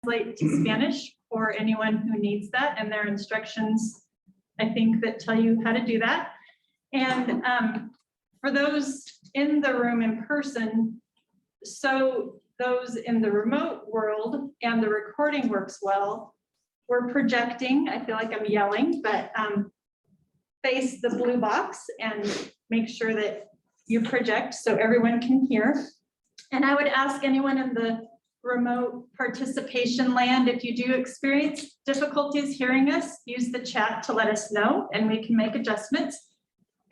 translate to Spanish for anyone who needs that, and there are instructions, I think, that tell you how to do that. And for those in the room in person, so those in the remote world and the recording works well, we're projecting, I feel like I'm yelling, but face the blue box and make sure that you project so everyone can hear. And I would ask anyone in the remote participation land, if you do experience difficulties hearing us, use the chat to let us know and we can make adjustments.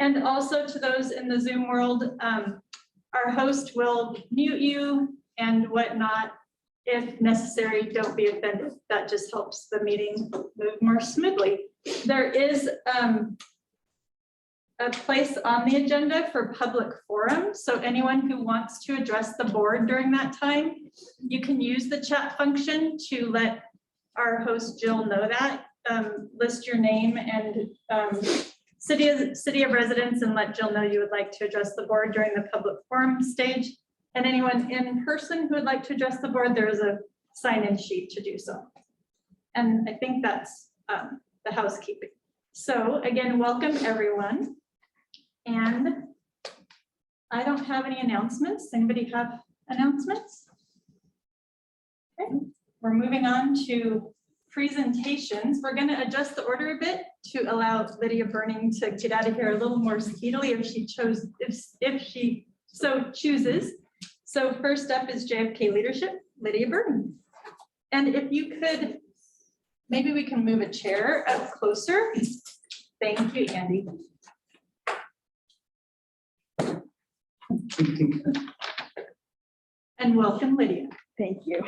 And also to those in the Zoom world, our host will mute you and whatnot. If necessary, don't be offended. That just helps the meeting move more smoothly. There is a place on the agenda for public forum. So anyone who wants to address the board during that time, you can use the chat function to let our host Jill know that. List your name and city of residence and let Jill know you would like to address the board during the public forum stage. And anyone in person who would like to address the board, there is a sign-in sheet to do so. And I think that's the housekeeping. So again, welcome everyone. And I don't have any announcements. Anybody have announcements? Okay, we're moving on to presentations. We're going to adjust the order a bit to allow Lydia Burning to get out of here a little more speedily if she so chooses. So first up is JFK Leadership, Lydia Burning. And if you could, maybe we can move a chair up closer. Thank you, Andy. And welcome, Lydia. Thank you.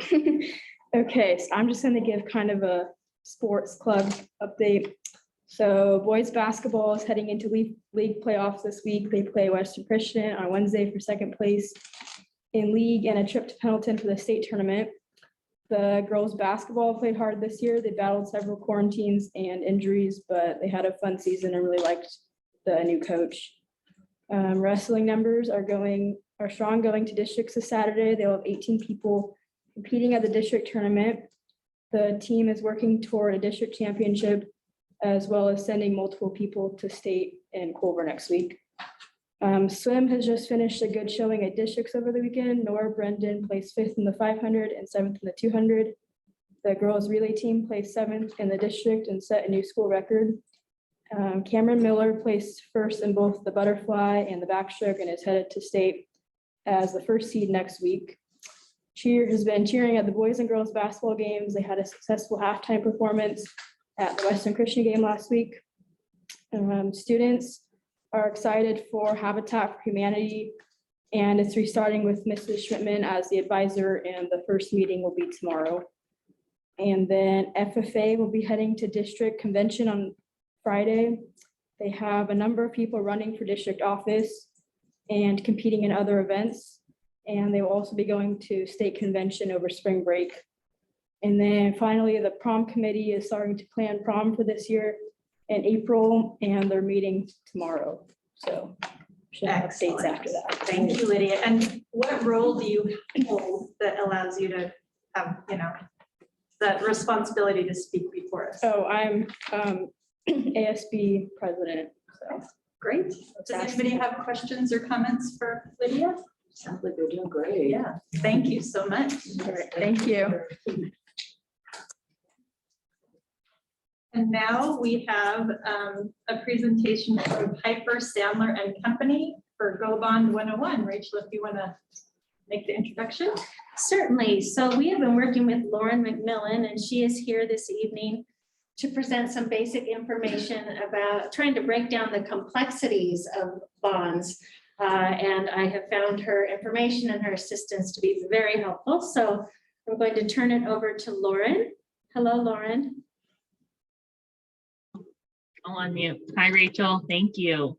Okay, so I'm just going to give kind of a sports club update. So boys basketball is heading into league playoffs this week. They play Western Christian on Wednesday for second place in league and a trip to Pendleton for the state tournament. The girls basketball played hard this year. They battled several quarantines and injuries, but they had a fun season and really liked the new coach. Wrestling numbers are strong going to districts this Saturday. They'll have 18 people competing at the district tournament. The team is working toward a district championship as well as sending multiple people to state in Culver next week. Swim has just finished a good showing at districts over the weekend. Nora Brendan placed 5th in the 500 and 7th in the 200. The girls relay team placed 7th in the district and set a new school record. Cameron Miller placed 1st in both the butterfly and the backstroke and is headed to state as the first seed next week. Cheer has been cheering at the boys and girls basketball games. They had a successful halftime performance at the Western Christian game last week. Students are excited for Habitat for Humanity, and it's restarting with Mrs. Schmidtman as the advisor, and the first meeting will be tomorrow. And then FFA will be heading to district convention on Friday. They have a number of people running for district office and competing in other events. And they will also be going to state convention over spring break. And then finally, the prom committee is starting to plan prom for this year in April, and they're meeting tomorrow. So should have updates after that. Thank you, Lydia. And what role do you hold that allows you to have, that responsibility to speak before us? Oh, I'm ASB president. So Great. Does anybody have questions or comments for Lydia? Sounds like they're doing great. Yeah, thank you so much. all right, thank you. And now we have a presentation from Piper Sandler and Company for Go Bond 101. Rachel, if you want to make the introduction. Certainly. So we have been working with Lauren McMillan, and she is here this evening to present some basic information about trying to break down the complexities of bonds. And I have found her information and her assistance to be very helpful. So I'm going to turn it over to Lauren. Hello, Lauren. I'll unmute. Hi, Rachel. Thank you.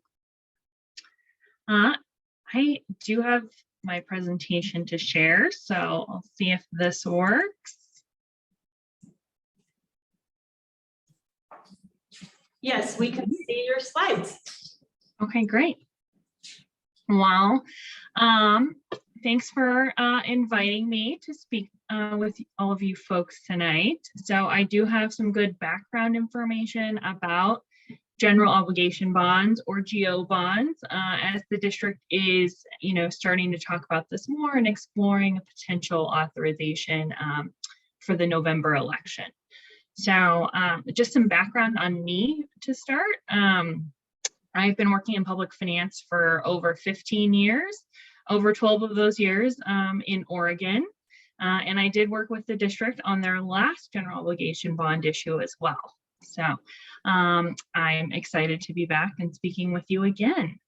I do have my presentation to share, so I'll see if this works. Yes, we can see your slides. Okay, great. Well, thanks for inviting me to speak with all of you folks tonight. So I do have some good background information about general obligation bonds or GO bonds, as the district is, starting to talk about this more and exploring a potential authorization for the November election. So just some background on me to start. I've been working in public finance for over 15 years, over 12 of those years in Oregon. And I did work with the district on their last general obligation bond issue as well. So I'm excited to be back and speaking with you again.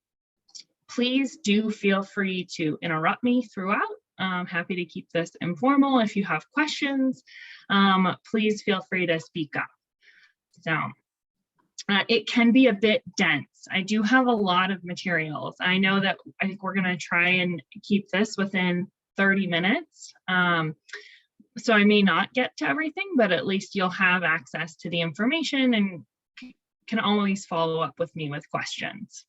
Please do feel free to interrupt me throughout. I'm happy to keep this informal. If you have questions, please feel free to speak up. So it can be a bit dense. I do have a lot of materials. I know that I think we're going to try and keep this within 30 minutes. So I may not get to everything, but at least you'll have access to the information and can always follow up with me with questions.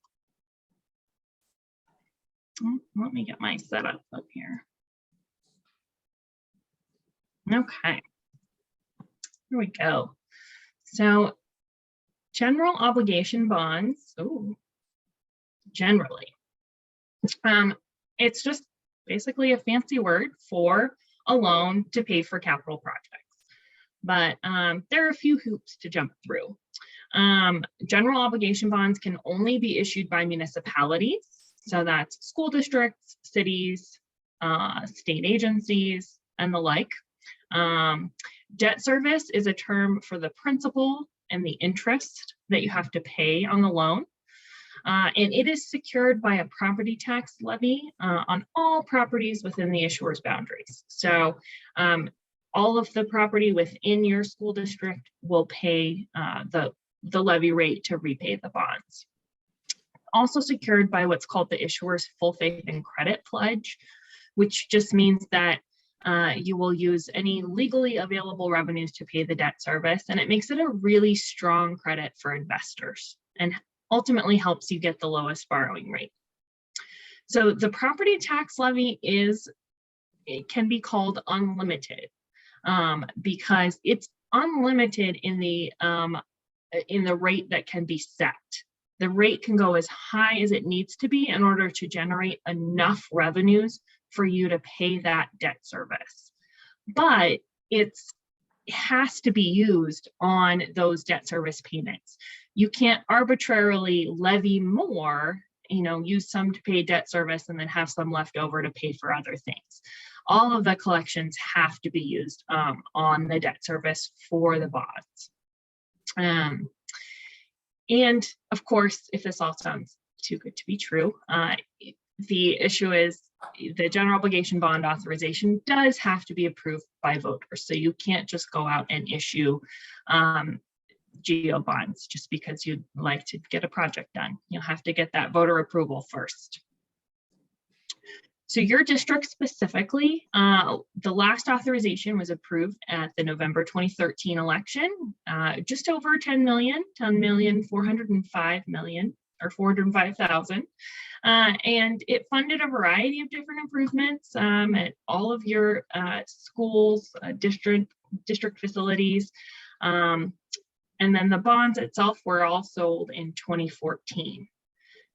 Let me get my setup up here. Okay, here we go. So general obligation bonds, generally, it's just basically a fancy word for a loan to pay for capital projects. But there are a few hoops to jump through. General obligation bonds can only be issued by municipalities. So that's school districts, cities, state agencies, and the like. Debt service is a term for the principal and the interest that you have to pay on the loan. And it is secured by a property tax levy on all properties within the issuer's boundaries. So all of the property within your school district will pay the levy rate to repay the bonds. Also secured by what's called the issuer's full faith and credit pledge, which just means that you will use any legally available revenues to pay the debt service, and it makes it a really strong credit for investors and ultimately helps you get the lowest borrowing rate. So the property tax levy it can be called unlimited because it's unlimited in the rate that can be set. The rate can go as high as it needs to be in order to generate enough revenues for you to pay that debt service. But it has to be used on those debt service payments. You can't arbitrarily levy more, use some to pay debt service and then have some left over to pay for other things. All of the collections have to be used on the debt service for the bonds. And of course, if this all sounds too good to be true, the issue is the general obligation bond authorization does have to be approved by voters. So you can't just go out and issue GO bonds just because you'd like to get a project done. You'll have to get that voter approval first. So your district specifically, the last authorization was approved at the November 2013 election, just over 405,000, and it funded a variety of different improvements at all of your schools, district facilities, and then the bonds itself were all sold in 2014.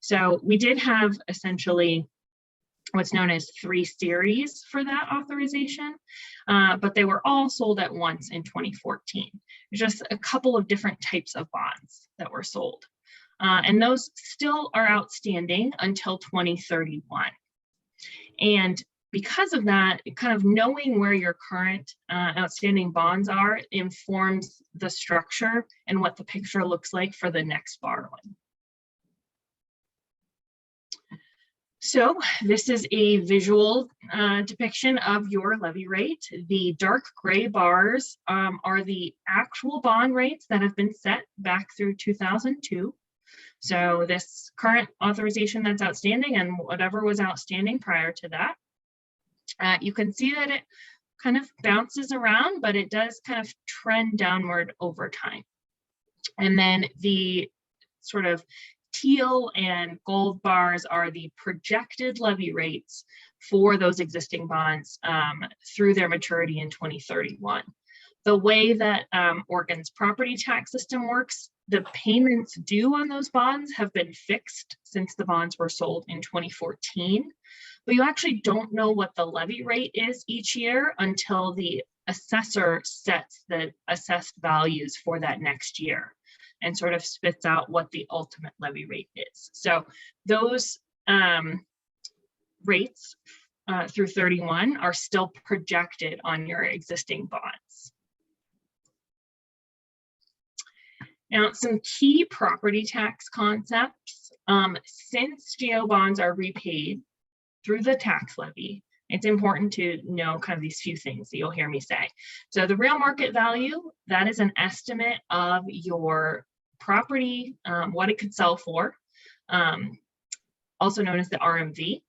So we did have essentially what's known as 3 series for that authorization, but they were all sold at once in 2014. There's just a couple of different types of bonds that were sold. And those still are outstanding until 2031. And because of that, kind of knowing where your current outstanding bonds are informs the structure and what the picture looks like for the next borrowing. So this is a visual depiction of your levy rate. The dark gray bars are the actual bond rates that have been set back through 2002. So this current authorization that's outstanding and whatever was outstanding prior to that. You can see that it kind of bounces around, but it does kind of trend downward over time. And then the sort of teal and gold bars are the projected levy rates for those existing bonds through their maturity in 2031. The way that Oregon's property tax system works, the payments due on those bonds have been fixed since the bonds were sold in 2014, but you actually don't know what the levy rate is each year until the assessor sets the assessed values for that next year and sort of spits out what the ultimate levy rate is. So those rates through 31 are still projected on your existing bonds. Now, some key property tax concepts. Since GO bonds are repaid through the tax levy, it's important to know kind of these few things that you'll hear me say. So the real market value, that is an estimate of your property, what it could sell for, also known as the RMV.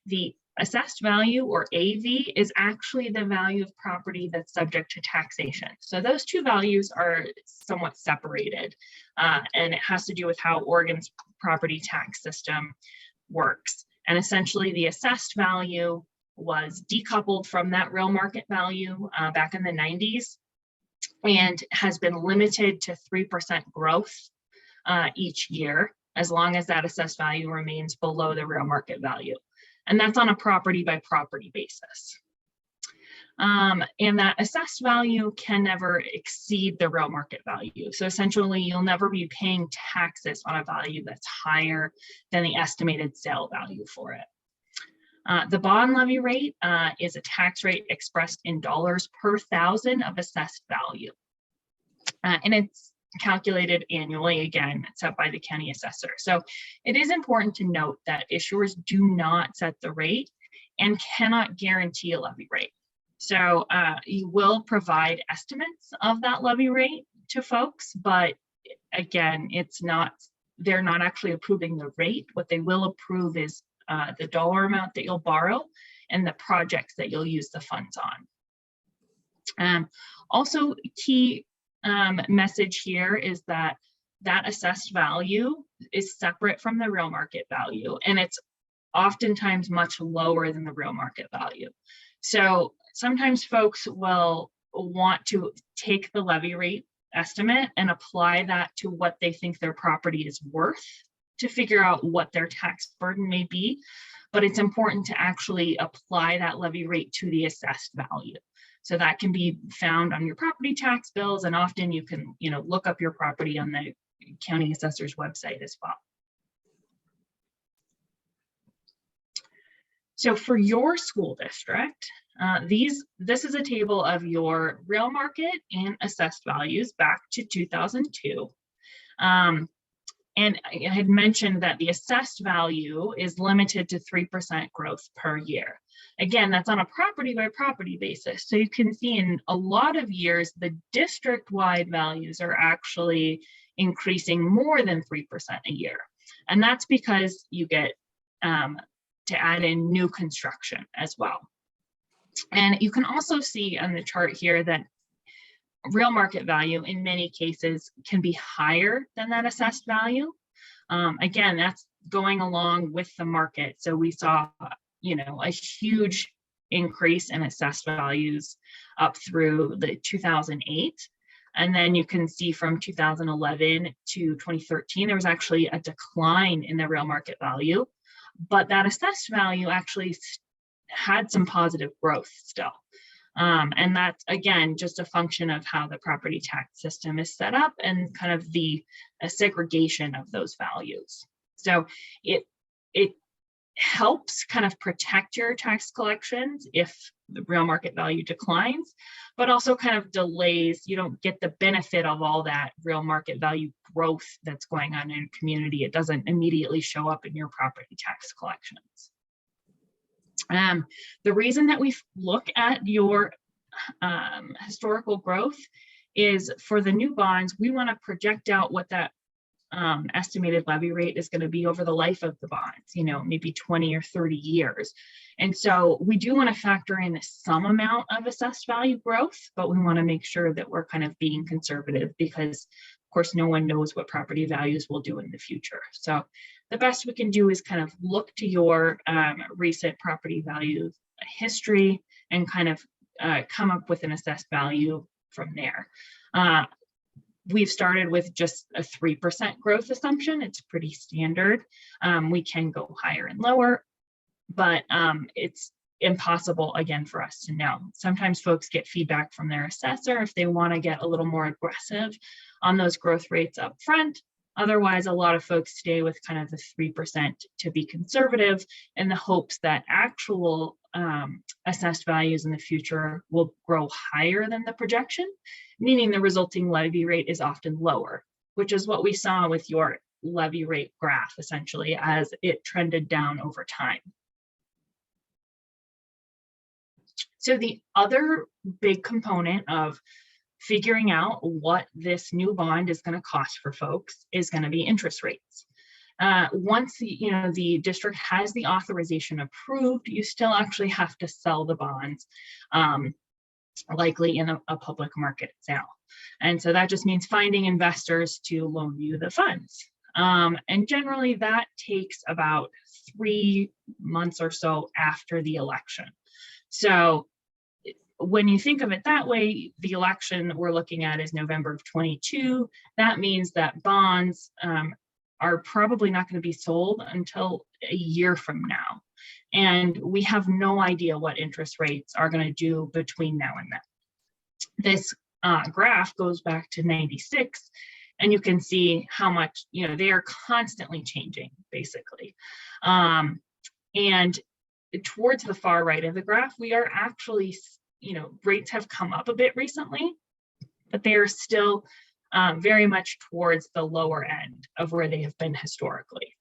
The assessed value, or AV, is actually the value of property that's subject to taxation. So those two values are somewhat separated, and it has to do with how Oregon's property tax system works. And essentially the assessed value was decoupled from that real market value back in the 90s and has been limited to 3% growth each year, as long as that assessed value remains below the real market value. And that's on a property by property basis. And that assessed value can never exceed the real market value. So essentially, you'll never be paying taxes on a value that's higher than the estimated sale value for it. The bond levy rate is a tax rate expressed in dollars per thousand of assessed value. And it's calculated annually, again, set by the county assessor. So it is important to note that issuers do not set the rate and cannot guarantee a levy rate. So you will provide estimates of that levy rate to folks, but again, they're not actually approving the rate. What they will approve is the dollar amount that you'll borrow and the projects that you'll use the funds on. Also, key message here is that assessed value is separate from the real market value, and it's oftentimes much lower than the real market value. So sometimes folks will want to take the levy rate estimate and apply that to what they think their property is worth to figure out what their tax burden may be, but it's important to actually apply that levy rate to the assessed value. So that can be found on your property tax bills, and often you can, look up your property on the county assessor's website as well. So for your school district, this is a table of your real market and assessed values back to 2002. And I had mentioned that the assessed value is limited to 3% growth per year. Again, that's on a property by property basis. So you can see in a lot of years, the district-wide values are actually increasing more than 3% a year. And that's because you get to add in new construction as well. And you can also see on the chart here that real market value in many cases can be higher than that assessed value. Again, that's going along with the market. So we saw, a huge increase in assessed values up through the 2008. And then you can see from 2011 to 2013, there was actually a decline in the real market value, but that assessed value actually had some positive growth still. And that's, again, just a function of how the property tax system is set up and kind of the segregation of those values. So it helps kind of protect your tax collections if the real market value declines, but also kind of delays, you don't get the benefit of all that real market value growth that's going on in a community. It doesn't immediately show up in your property tax collections. The reason that we look at your historical growth is for the new bonds, we want to project out what that estimated levy rate is going to be over the life of the bonds, maybe 20 or 30 years. And so we do want to factor in some amount of assessed value growth, but we want to make sure that we're kind of being conservative because course, no one knows what property values will do in the future. So the best we can do is kind of look to your recent property value history and kind of come up with an assessed value from there. We've started with just a 3% growth assumption. It's pretty standard. We can go higher and lower, but it's impossible, again, for us to know. Sometimes folks get feedback from their assessor if they want to get a little more aggressive on those growth rates up front. Otherwise, a lot of folks stay with kind of the 3% to be conservative in the hopes that actual assessed values in the future will grow higher than the projection, meaning the resulting levy rate is often lower, which is what we saw with your levy rate graph, essentially, as it trended down over time. So the other big component of figuring out what this new bond is going to cost for folks is going to be interest rates. Once the district has the authorization approved, you still actually have to sell the bonds, likely in a public market sale. And so that just means finding investors to loan you the funds. And generally that takes about 3 months or so after the election. So when you think of it that way, the election we're looking at is November of 22. That means that bonds are probably not going to be sold until a year from now. And we have no idea what interest rates are going to do between now and then. This graph goes back to 96, and you can see how much, they are constantly changing, basically. And towards the far right of the graph, we are actually, rates have come up a bit recently, but they are still very much towards the lower end of where they have been historically.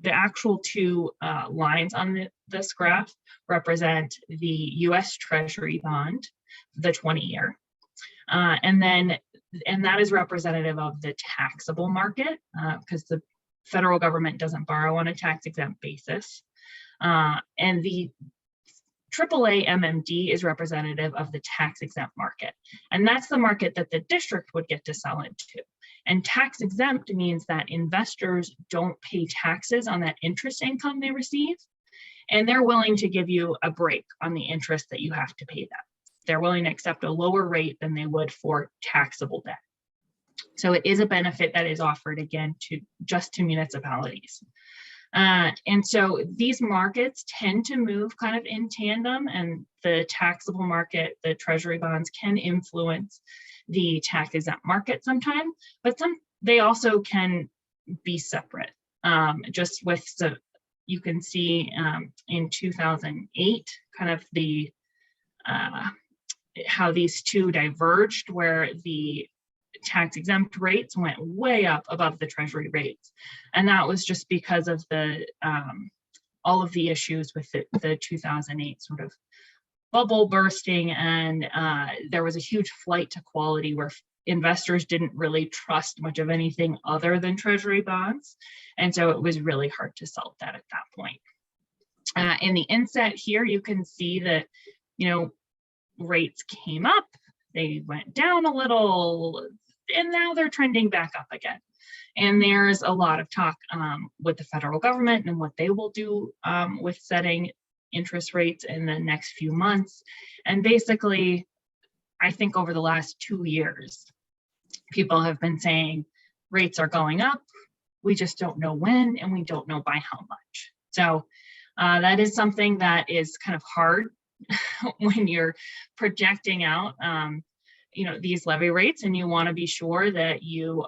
The actual two lines on this graph represent the US Treasury bond, the 20-year, and that is representative of the taxable market because the federal government doesn't borrow on a tax-exempt basis. And the AAA MMD is representative of the tax-exempt market. And that's the market that the district would get to sell into. And tax-exempt means that investors don't pay taxes on that interest income they receive. And they're willing to give you a break on the interest that you have to pay them. They're willing to accept a lower rate than they would for taxable debt. So it is a benefit that is offered, again, to municipalities. And so these markets tend to move kind of in tandem, and the taxable market, the treasury bonds, can influence the tax exempt market sometimes, but they also can be separate. Just with you can see in 2008, kind of the how these two diverged, where the tax exempt rates went way up above the treasury rates. And that was just because of the all of the issues with the 2008 sort of bubble bursting, and there was a huge flight to quality where investors didn't really trust much of anything other than treasury bonds. And so it was really hard to sell that at that point. In the inset here, you can see that, rates came up, they went down a little, and now they're trending back up again. And there's a lot of talk with the federal government and what they will do with setting interest rates in the next few months. And basically, I think over the last 2 years, people have been saying rates are going up, we just don't know when, and we don't know by how much. So that is something that is kind of hard when you're projecting out these levy rates, and you want to be sure that you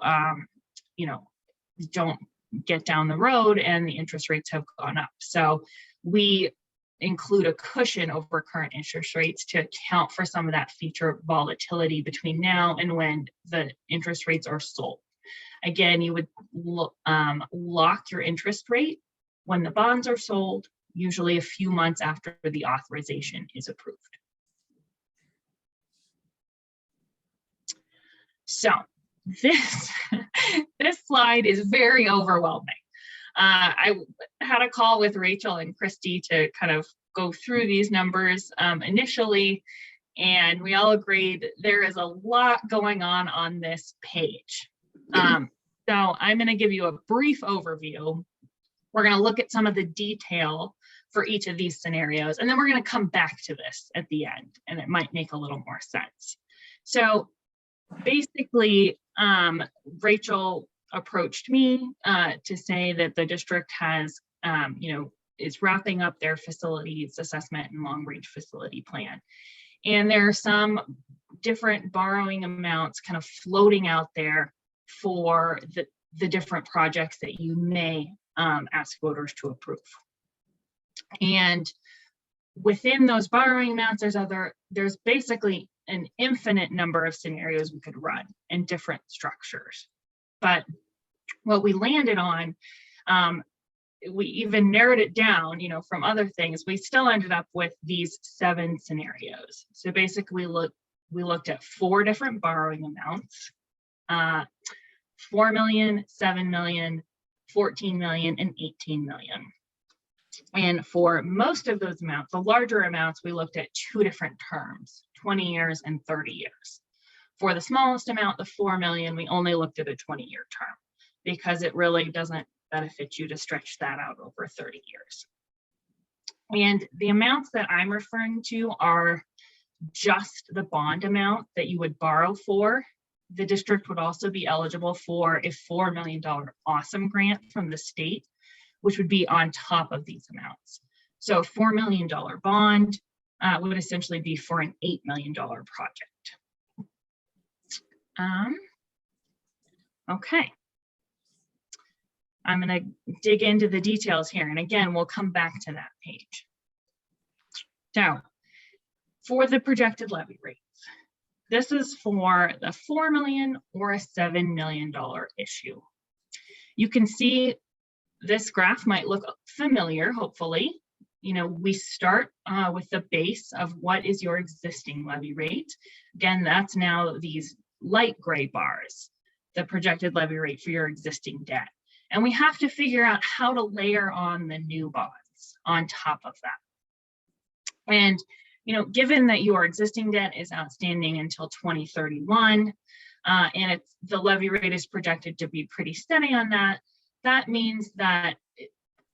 don't get down the road and the interest rates have gone up. So we include a cushion over current interest rates to account for some of that future volatility between now and when the interest rates are sold. Again, you would lock your interest rate when the bonds are sold, usually a few months after the authorization is approved. So this slide is very overwhelming. I had a call with Rachel and Christy to kind of go through these numbers initially, and we all agreed there is a lot going on this page. So I'm going to give you a brief overview. We're going to look at some of the detail for each of these scenarios, and then we're going to come back to this at the end, and it might make a little more sense. So basically, Rachel approached me to say that the district has, is wrapping up their facilities assessment and long-range facility plan. And there are some different borrowing amounts kind of floating out there for the different projects that you may ask voters to approve. And within those borrowing amounts, there's basically an infinite number of scenarios we could run in different structures. But what we landed on, we even narrowed it down, from other things, we still ended up with these 7 scenarios. So basically we looked at 4 different borrowing amounts, 4 million, 7 million, 14 million, and 18 million. And for most of those amounts, the larger amounts, we looked at 2 different terms, 20 years and 30 years. For the smallest amount, the 4 million, we only looked at a 20-year term because it really doesn't benefit you to stretch that out over 30 years. And the amounts that I'm referring to are just the bond amount that you would borrow for. The district would also be eligible for a $4 million Awesome grant from the state, which would be on top of these amounts. So a $4 million bond would essentially be for an $8 million project. Okay. I'm going to dig into the details here. And again, we'll come back to that page. So for the projected levy rates, this is for the $4 million or a $7 million issue. You can see this graph might look familiar, hopefully. We start with the base of what is your existing levy rate. Again, that's now these light gray bars, the projected levy rate for your existing debt. And we have to figure out how to layer on the new bonds on top of that. And, given that your existing debt is outstanding until 2031, and the levy rate is projected to be pretty steady on that, that means that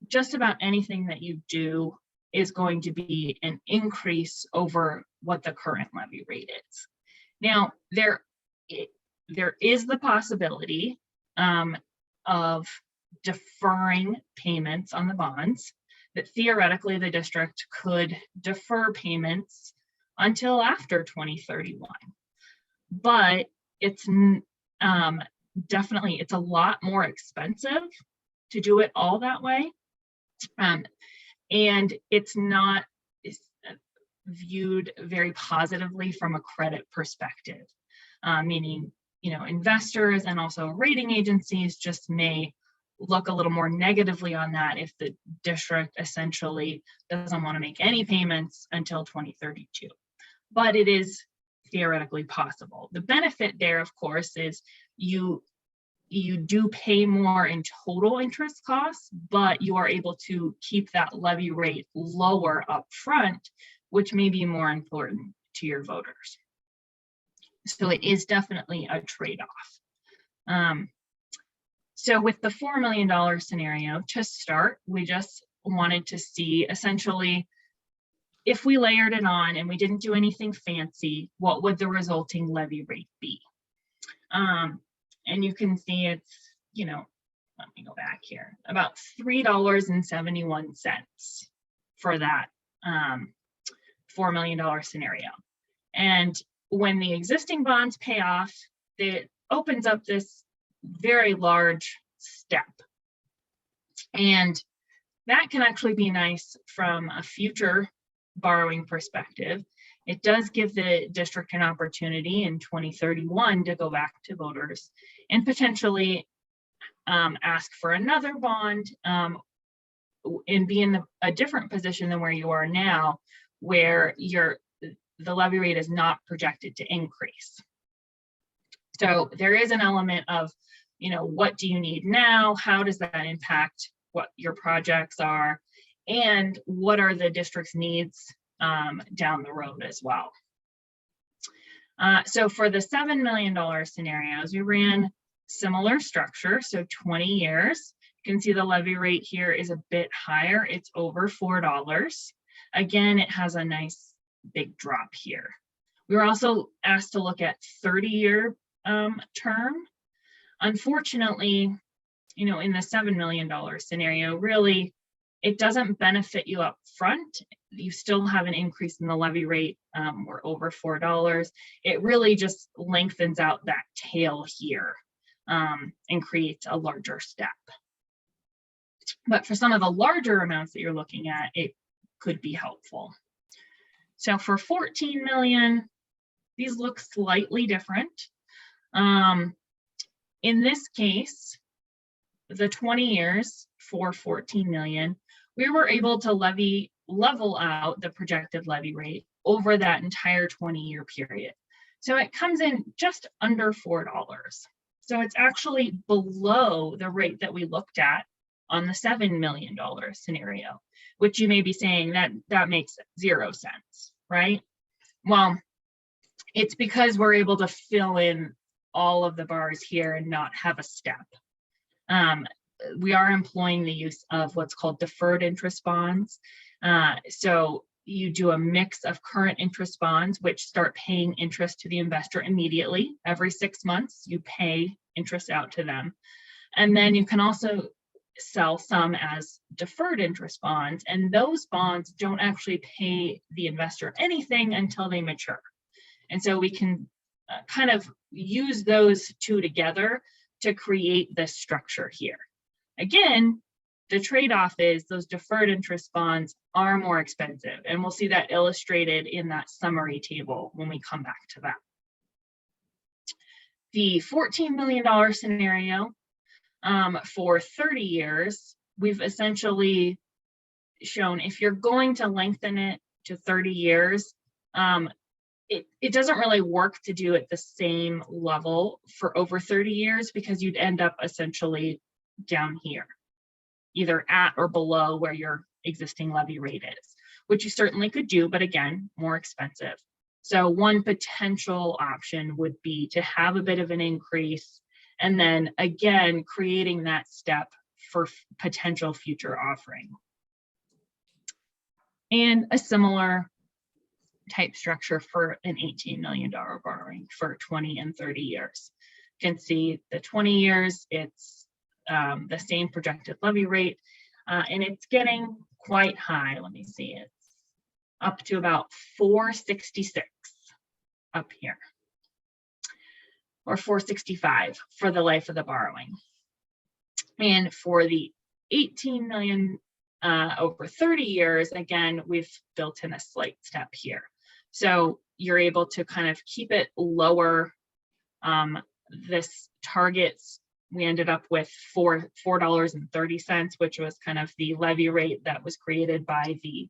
just about anything that you do is going to be an increase over what the current levy rate is. Now, there is the possibility of deferring payments on the bonds, that theoretically the district could defer payments until after 2031. But it's definitely, it's a lot more expensive to do it all that way. And it's not viewed very positively from a credit perspective, meaning, investors and also rating agencies just may look a little more negatively on that if the district essentially doesn't want to make any payments until 2032. But it is theoretically possible. The benefit there, of course, is you do pay more in total interest costs, but you are able to keep that levy rate lower up front, which may be more important to your voters. So it is definitely a trade-off. So with the $4 million scenario, to start, we just wanted to see essentially, if we layered it on and we didn't do anything fancy, what would the resulting levy rate be? And you can see it's, let me go back here, about $3.71 for that $4 million scenario. And when the existing bonds pay off, it opens up this very large step. And that can actually be nice from a future borrowing perspective. It does give the district an opportunity in 2031 to go back to voters and potentially ask for another bond and be in a different position than where you are now, where the levy rate is not projected to increase. So there is an element of, what do you need now? How does that impact what your projects are? And what are the district's needs down the road as well? So for the $7 million scenarios, we ran Similar structure, so 20 years. You can see the levy rate here is a bit higher. It's over $4. Again, it has a nice big drop here. We were also asked to look at 30-year term. Unfortunately, you know, in the $7 million scenario, really, it doesn't benefit you up front. You still have an increase in the levy rate. We're over $4. It really just lengthens out that tail here and creates a larger step. But for some of the larger amounts that you're looking at, it could be helpful. So for 14 million, these look slightly different. In this case, the 20 years for 14 million, we were able to level out the projected levy rate over that entire 20-year period. So it comes in just under $4. So it's actually below the rate that we looked at on the $7 million scenario, which you may be saying that makes 0 sense, right? Well, it's because we're able to fill in all of the bars here and not have a step. We are employing the use of what's called deferred interest bonds. So you do a mix of current interest bonds, which start paying interest to the investor immediately. Every 6 months, you pay interest out to them. And then you can also sell some as deferred interest bonds, and those bonds don't actually pay the investor anything until they mature. And so we can kind of use those two together to create this structure here. Again, the trade-off is those deferred interest bonds are more expensive, and we'll see that illustrated in that summary table when we come back to that. The $14 million scenario for 30 years, we've essentially shown if you're going to lengthen it to 30 years, it doesn't really work to do it the same level for over 30 years because you'd end up essentially down here, either at or below where your existing levy rate is, which you certainly could do, but again, more expensive. So one potential option would be to have a bit of an increase and then again, creating that step for potential future offering. And a similar type structure for an $18 million borrowing for 20 and 30 years. You can see the 20 years, it's the same projected levy rate, and it's getting quite high. Let me see, it's up to about 466 up here, or 465 for the life of the borrowing. And for the 18 million over 30 years, again, we've built in a slight step here. So you're able to kind of keep it lower. This targets, we ended up with $4.30, which was kind of the levy rate that was created by the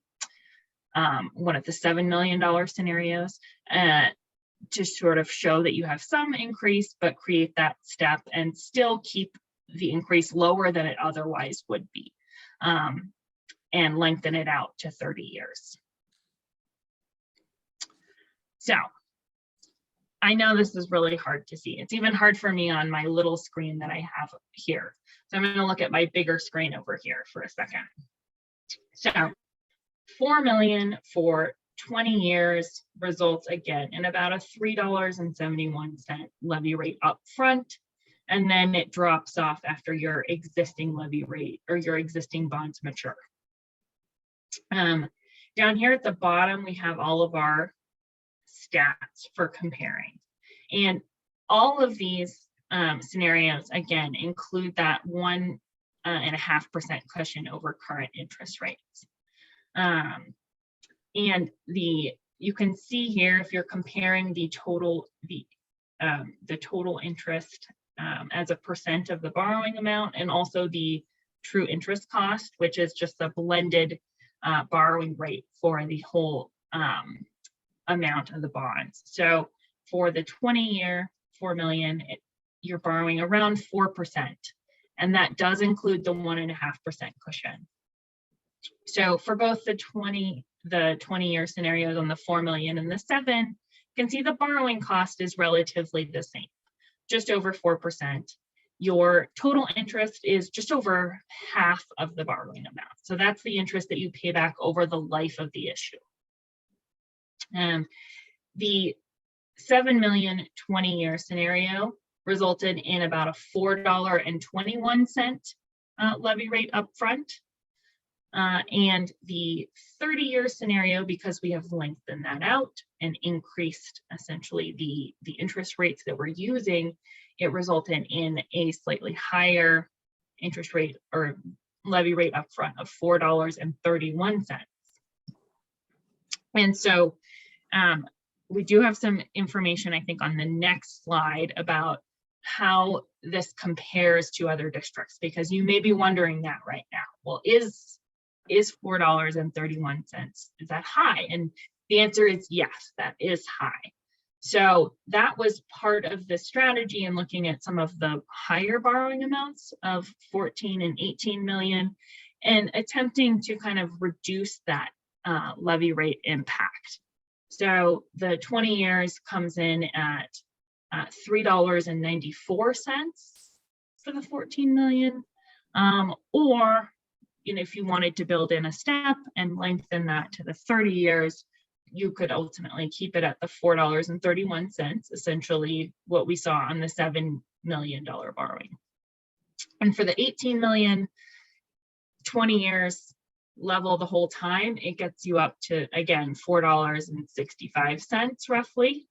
one of the $7 million scenarios, to sort of show that you have some increase, but create that step and still keep the increase lower than it otherwise would be, and lengthen it out to 30 years. So I know this is really hard to see. It's even hard for me on my little screen that I have here. So I'm going to look at my bigger screen over here for a second. So 4 million for 20 years results again in about a $3.71 levy rate up front, and then it drops off after your existing levy rate or your existing bonds mature. Down here at the bottom, we have all of our stats for comparing, and all of these scenarios again include that 1.5% cushion over current interest rates. And you can see here, if you're comparing the total interest as a percent of the borrowing amount, and also the true interest cost, which is just the blended borrowing rate for the whole amount of the bonds. So for the 20-year, 4 million, you're borrowing around 4%, and that does include the 1.5% cushion. So for both the 20-year scenarios on the 4 million and the 7, you can see the borrowing cost is relatively the same, just over 4%. your total interest is just over half of the borrowing amount. So that's the interest that you pay back over the life of the issue. The 7 million 20-year scenario resulted in about a $4.21 levy rate upfront. And the 30-year scenario, because we have lengthened that out and increased essentially the interest rates that we're using, it resulted in a slightly higher interest rate or levy rate upfront of $4.31. And so we do have some information, I think, on the next slide about how this compares to other districts, because you may be wondering that right now. Well, is $4.31, is that high? And the answer is yes, that is high. So that was part of the strategy in looking at some of the higher borrowing amounts of 14 and 18 million and attempting to kind of reduce that levy rate impact. So the 20 years comes in at $3.94 for the 14 million, or if you wanted to build in a step and lengthen that to the 30 years, you could ultimately keep it at the $4.31, essentially what we saw on the $7 million borrowing. And for the 18 million, 20 years level the whole time, it gets you up to, again, $4.65 roughly,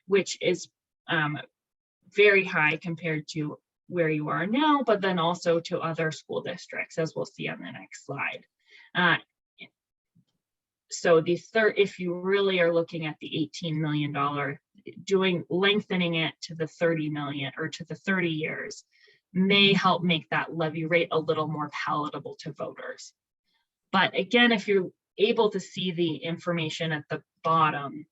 which is very high compared to where you are now, but then also to other school districts, as we'll see on the next slide. So if you really are looking at the $18 million, lengthening it to the 30 million or to the 30 years may help make that levy rate a little more palatable to voters. But again, if you're able to see the information at the bottom,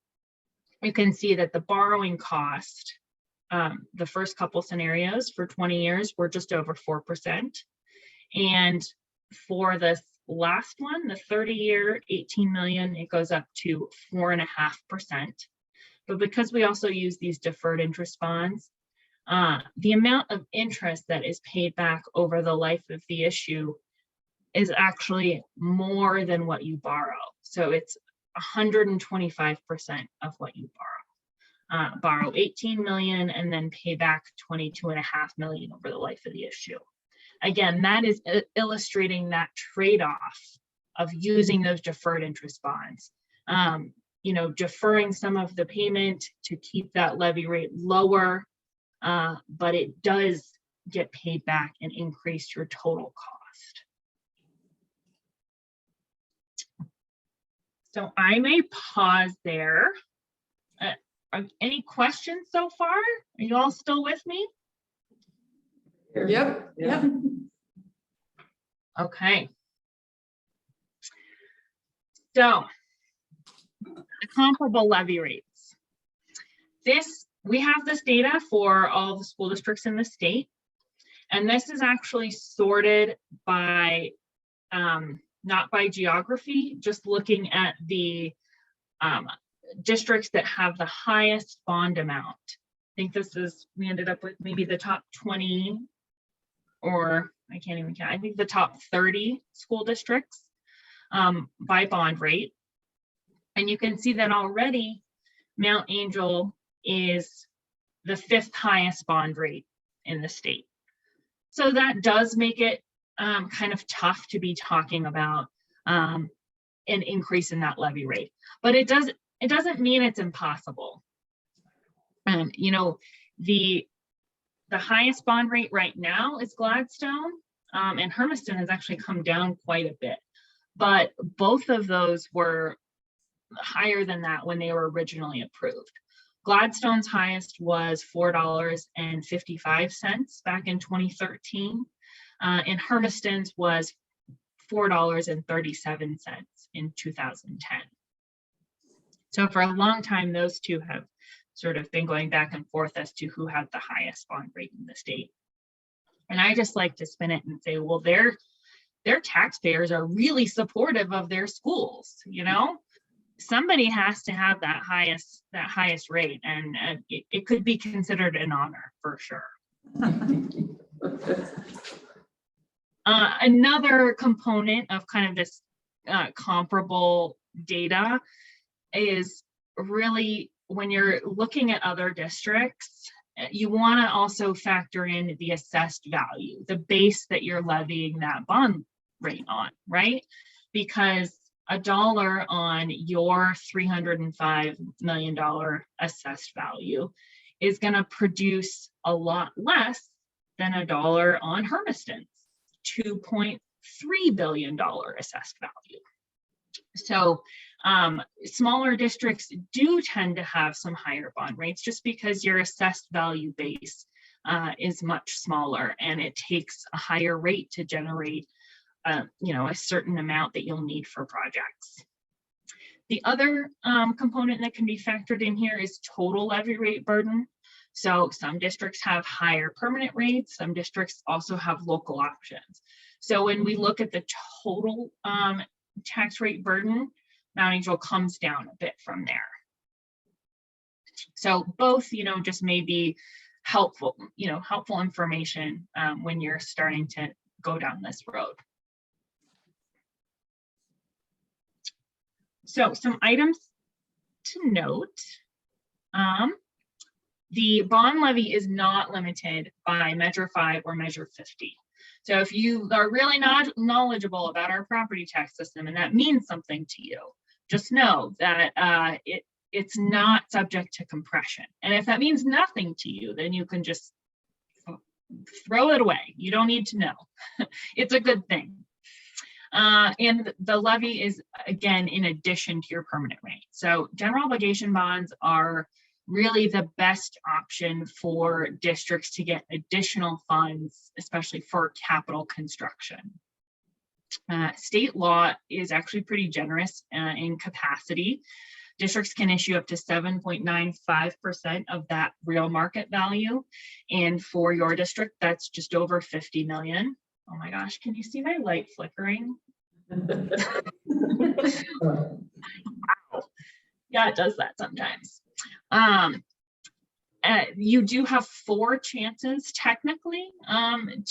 you can see that the borrowing cost, the first couple scenarios for 20 years were just over 4%. And for this last one, the 30-year 18 million, it goes up to 4.5%. But because we also use these deferred interest bonds, the amount of interest that is paid back over the life of the issue is actually more than what you borrow. So it's 125% of what you borrow. Borrow 18 million and then pay back 22.5 million over the life of the issue. Again, that is illustrating that trade-off of using those deferred interest bonds. Deferring some of the payment to keep that levy rate lower, but it does get paid back and increase your total cost. So I may pause there. Any questions so far? Are you all still with me? Yep. Yep. Okay. So the comparable levy rates. We have this data for all the school districts in the state, and this is actually sorted by, not by geography, just looking at the districts that have the highest bond amount. I think we ended up with maybe the top 20, or I can't even count, I think the top 30 school districts by bond rate. And you can see that already Mount Angel is the 5th highest bond rate in the state. So that does make it kind of tough to be talking about an increase in that levy rate, but it doesn't mean it's impossible. The highest bond rate right now is Gladstone, and Hermiston has actually come down quite a bit, but both of those were higher than that when they were originally approved. Gladstone's highest was $4.55 back in 2013, and Hermiston's was $4.37 in 2010. So for a long time, those two have sort of been going back and forth as to who had the highest bond rate in the state. And I just like to spin it and say, well, their taxpayers are really supportive of their schools, Somebody has to have that highest rate, and it could be considered an honor for sure. Another component of kind of this comparable data is really when you're looking at other districts, you want to also factor in the assessed value, the base that you're levying that bond rate on, right? Because $1 on your $305 million assessed value is going to produce a lot less than $1 on Hermiston's $2.3 billion assessed value. So smaller districts do tend to have some higher bond rates just because your assessed value base is much smaller, and it takes a higher rate to generate a certain amount that you'll need for projects. The other component that can be factored in here is total levy rate burden. So some districts have higher permanent rates, some districts also have local options. So when we look at the total tax rate burden, Mount Angel comes down a bit from there. So both, just maybe helpful, helpful information when you're starting to go down this road. So some items to note. The bond levy is not limited by Measure 5 or Measure 50. So if you are really not knowledgeable about our property tax system and that means something to you, just know that it's not subject to compression. And if that means nothing to you, then you can just throw it away. You don't need to know. It's a good thing. And the levy is, again, in addition to your permanent rate. So general obligation bonds are really the best option for districts to get additional funds, especially for capital construction. State law is actually pretty generous in capacity. Districts can issue up to 7.95% of that real market value. And for your district, that's just over 50 million. Oh my gosh, can you see my light flickering? Wow. Yeah, it does that sometimes. You do have 4 chances technically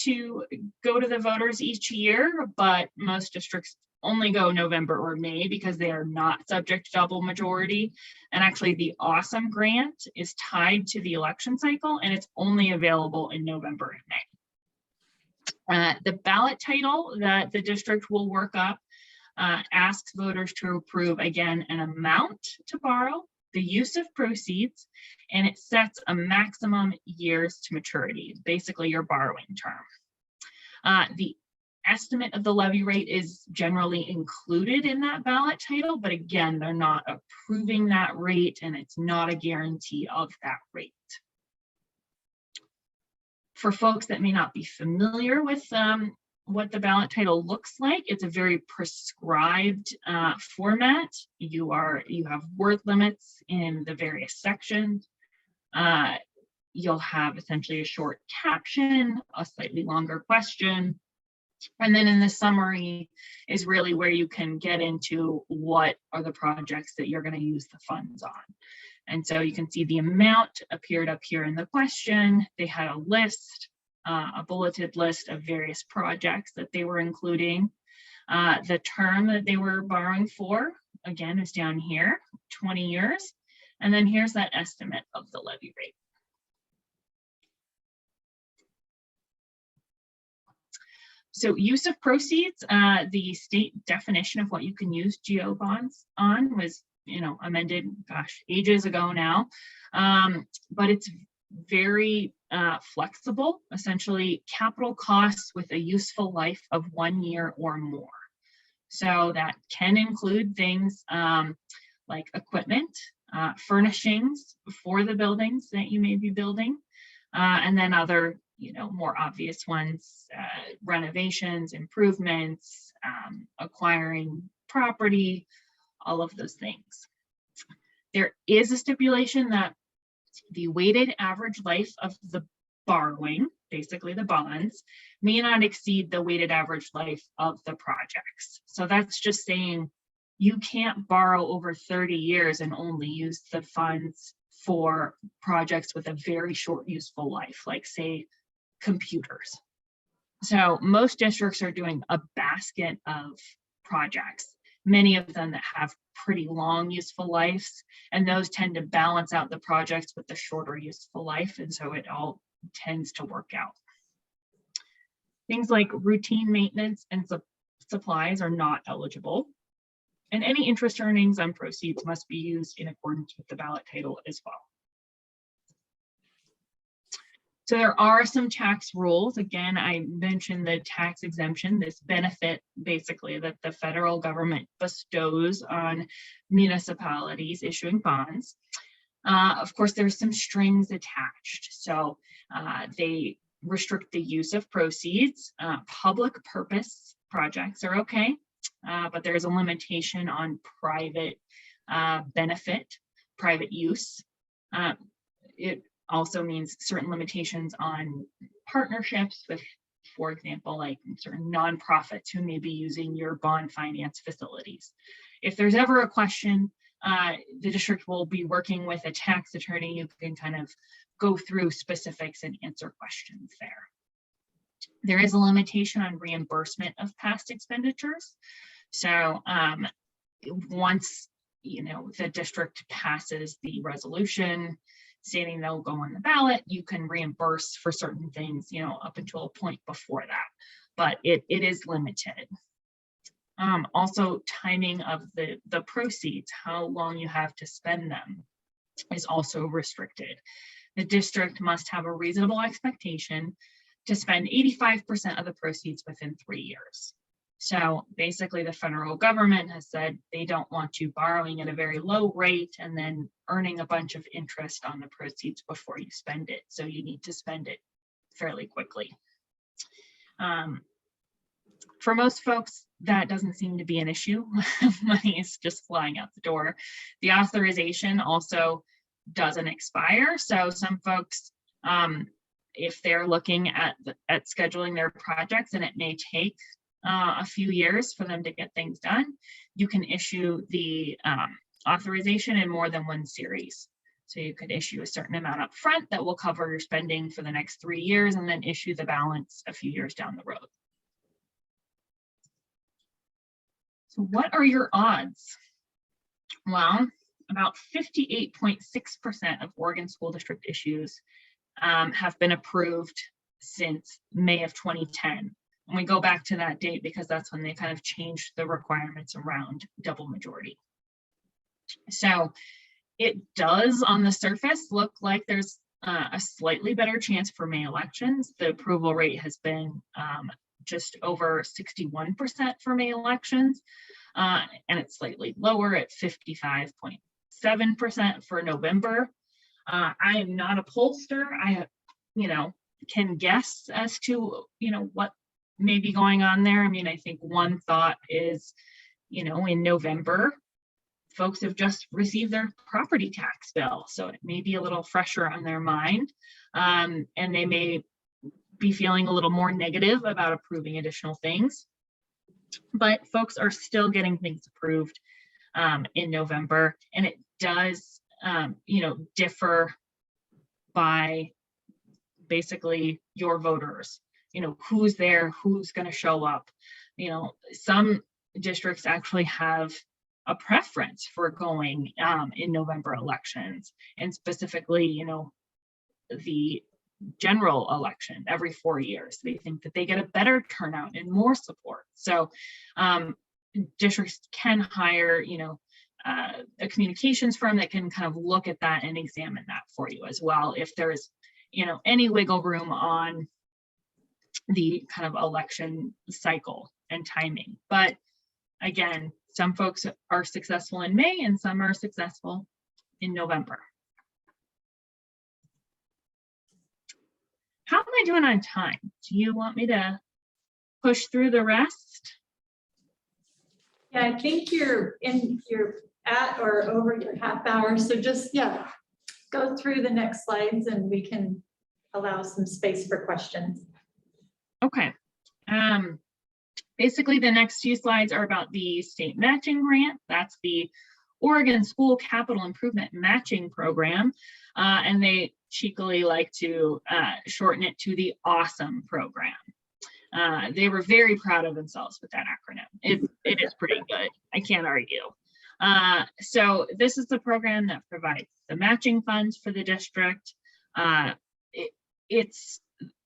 to go to the voters each year, but most districts only go November or May because they are not subject to double majority. And actually the Awesome grant is tied to the election cycle and it's only available in November and May. The ballot title that the district will work up asks voters to approve, again, an amount to borrow, the use of proceeds, and it sets a maximum years to maturity, basically your borrowing term. The estimate of the levy rate is generally included in that ballot title, but again, they're not approving that rate and it's not a guarantee of that rate. For folks that may not be familiar with what the ballot title looks like, it's a very prescribed format. You have word limits in the various sections. You'll have essentially a short caption, a slightly longer question, and then in the summary is really where you can get into what are the projects that you're going to use the funds on. And so you can see the amount appeared up here in the question. They had a list, a bulleted list of various projects that they were including. The term that they were borrowing for, again, is down here, 20 years. And then here's that estimate of the levy rate. So use of proceeds, the state definition of what you can use GO bonds on was, amended, ages ago now, but it's very flexible, essentially capital costs with a useful life of 1 year or more. So that can include things like equipment, furnishings for the buildings that you may be building, and then other, more obvious ones, renovations, improvements, acquiring property, all of those things. There is a stipulation that the weighted average life of the borrowing, basically the bonds, may not exceed the weighted average life of the projects. So that's just saying you can't borrow over 30 years and only use the funds for projects with a very short useful life, like say computers. So most districts are doing a basket of projects, many of them that have pretty long useful lives, and those tend to balance out the projects with the shorter useful life, and so it all tends to work out. Things like routine maintenance and supplies are not eligible, and any interest earnings on proceeds must be used in accordance with the ballot title as well. So there are some tax rules. Again, I mentioned the tax exemption, this benefit basically that the federal government bestows on municipalities issuing bonds. Of course, there's some strings attached. So they restrict the use of proceeds. Public purpose projects are okay, but there's a limitation on private benefit, private use. It also means certain limitations on partnerships with, for example, like certain nonprofits who may be using your bond finance facilities. If there's ever a question, the district will be working with a tax attorney. You can kind of go through specifics and answer questions there. There is a limitation on reimbursement of past expenditures. So once the district passes the resolution stating they'll go on the ballot, you can reimburse for certain things, up until a point before that, but it is limited. Also, timing of the proceeds, how long you have to spend them, is also restricted. The district must have a reasonable expectation to spend 85% of the proceeds within 3 years. So basically the federal government has said they don't want you borrowing at a very low rate and then earning a bunch of interest on the proceeds before you spend it. So you need to spend it fairly quickly. For most folks, that doesn't seem to be an issue. Money is just flying out the door. The authorization also doesn't expire. So some folks, if they're looking at scheduling their projects and it may take a few years for them to get things done, you can issue the authorization in more than one series. So you could issue a certain amount up front that will cover your spending for the next 3 years and then issue the balance a few years down the road. So what are your odds? Well, about 58.6% of Oregon school district issues have been approved since May of 2010. And we go back to that date because that's when they kind of changed the requirements around double majority. So it does on the surface look like there's a slightly better chance for May elections. The approval rate has been just over 61% for May elections, and it's slightly lower at 55.7% for November. I am not a pollster. I, can guess as to, what may be going on there. I mean, I think one thought is, in November, folks have just received their property tax bill, so it may be a little fresher on their mind, and they may be feeling a little more negative about approving additional things. But folks are still getting things approved in November, and it does, differ by basically your voters. Who's there, who's going to show up. Some districts actually have a preference for going in November elections, and specifically, the general election every 4 years. They think that they get a better turnout and more support. So districts can hire, a communications firm that can kind of look at that and examine that for you as well, if there's, any wiggle room on the kind of election cycle and timing. But again, some folks are successful in May and some are successful in November. How am I doing on time? Do you want me to push through the rest? Yeah, I think you're at or over your half hour. So just, go through the next slides and we can allow some space for questions. Okay. Basically, the next few slides are about the state matching grant. That's the Oregon School Capital Improvement Matching Program. And they cheekily like to shorten it to the AWESOME program. They were very proud of themselves with that acronym. It is pretty good. I can't argue. So this is the program that provides the matching funds for the district. It's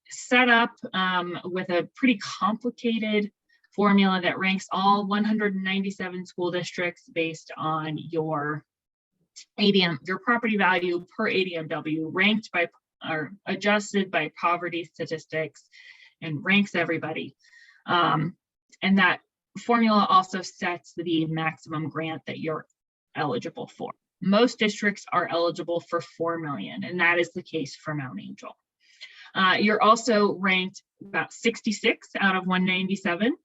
set up with a pretty complicated formula that ranks all 197 school districts based on your ADM, your property value per ADMW, ranked by or adjusted by poverty statistics, and ranks everybody. And that formula also sets the maximum grant that you're eligible for. Most districts are eligible for 4 million, and that is the case for Mount Angel. You're also ranked about 66 out of 197.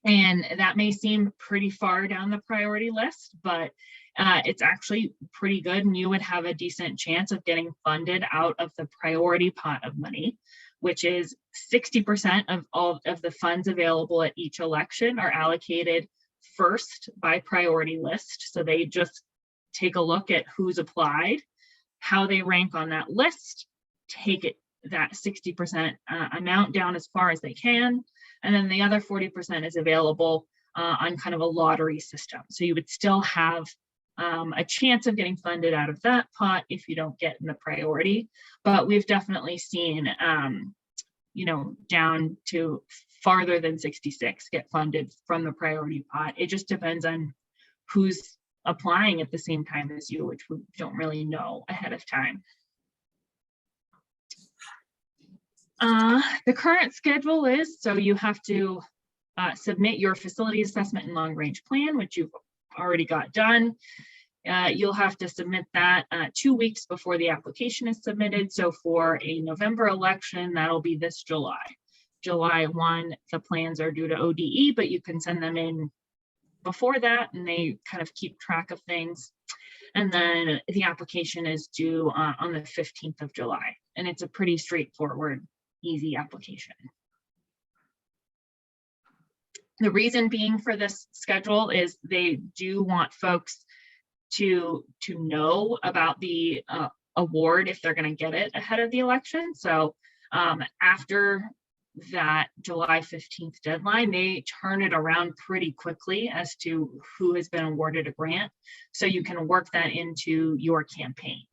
And that may seem pretty far down the priority list, but it's actually pretty good, and you would have a decent chance of getting funded out of the priority pot of money, which is 60% of all of the funds available at each election are allocated first by priority list. So they just take a look at who's applied, how they rank on that list, take it that 60% amount down as far as they can. And then the other 40% is available on kind of a lottery system. So you would still have a chance of getting funded out of that pot if you don't get in the priority. But we've definitely seen, down to farther than 66 get funded from the priority pot. It just depends on who's applying at the same time as you, which we don't really know ahead of time. The current schedule is, so you have to submit your facility assessment and long range plan, which you've already got done. You'll have to submit that 2 weeks before the application is submitted. So for a November election, that'll be this July. July 1, the plans are due to ODE, but you can send them in before that, and they kind of keep track of things. And then the application is due on the 15th of July. And it's a pretty straightforward, easy application. The reason being for this schedule is they do want folks to know about the award if they're going to get it ahead of the election. So after that July 15th deadline, they turn it around pretty quickly as to who has been awarded a grant. So you can work that into your campaign.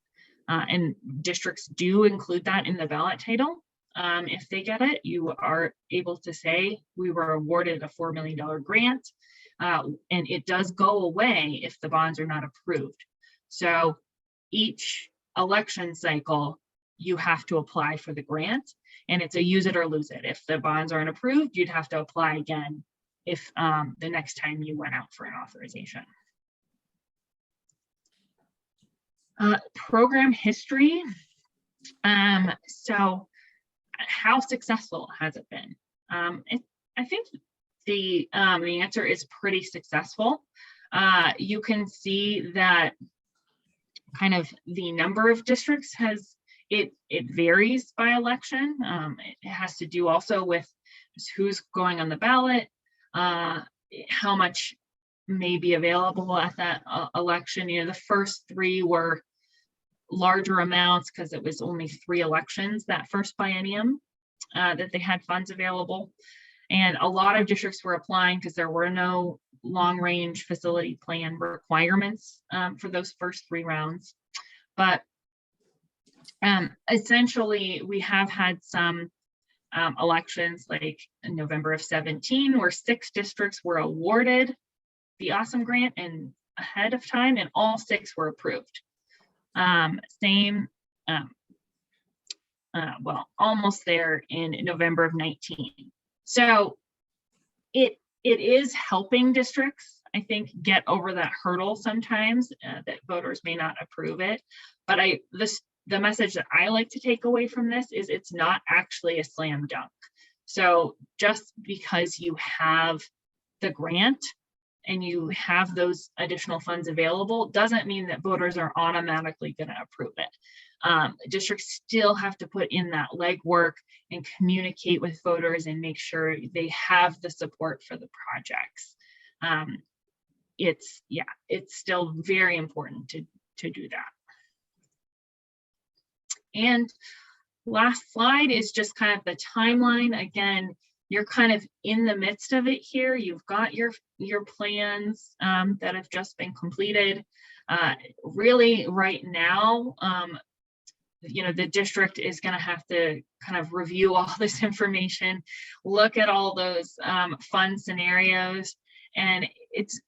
And districts do include that in the ballot title. If they get it, you are able to say, we were awarded a $4 million grant, and it does go away if the bonds are not approved. So each election cycle, you have to apply for the grant, and it's a use it or lose it. If the bonds aren't approved, you'd have to apply again if the next time you went out for an authorization. Program history. So how successful has it been? I think the answer is pretty successful. You can see that kind of the number of districts it varies by election. It has to do also with who's going on the ballot, how much may be available at that election. The first 3 were larger amounts because it was only 3 elections that first biennium that they had funds available. And a lot of districts were applying because there were no long range facility plan requirements for those first 3 rounds. But essentially, we have had some elections like in November of 17, where 6 districts were awarded the AWESOME grant and ahead of time, and all 6 were approved. Almost there in November of 19. So it is helping districts, I think, get over that hurdle sometimes that voters may not approve it. But the message that I like to take away from this is it's not actually a slam dunk. So just because you have the grant and you have those additional funds available doesn't mean that voters are automatically going to approve it. Districts still have to put in that legwork and communicate with voters and make sure they have the support for the projects. It's still very important to do that. And last slide is just kind of the timeline. Again, you're kind of in the midst of it here. You've got your plans that have just been completed. Really right now, the district is going to have to kind of review all this information, look at all those fun scenarios, and it's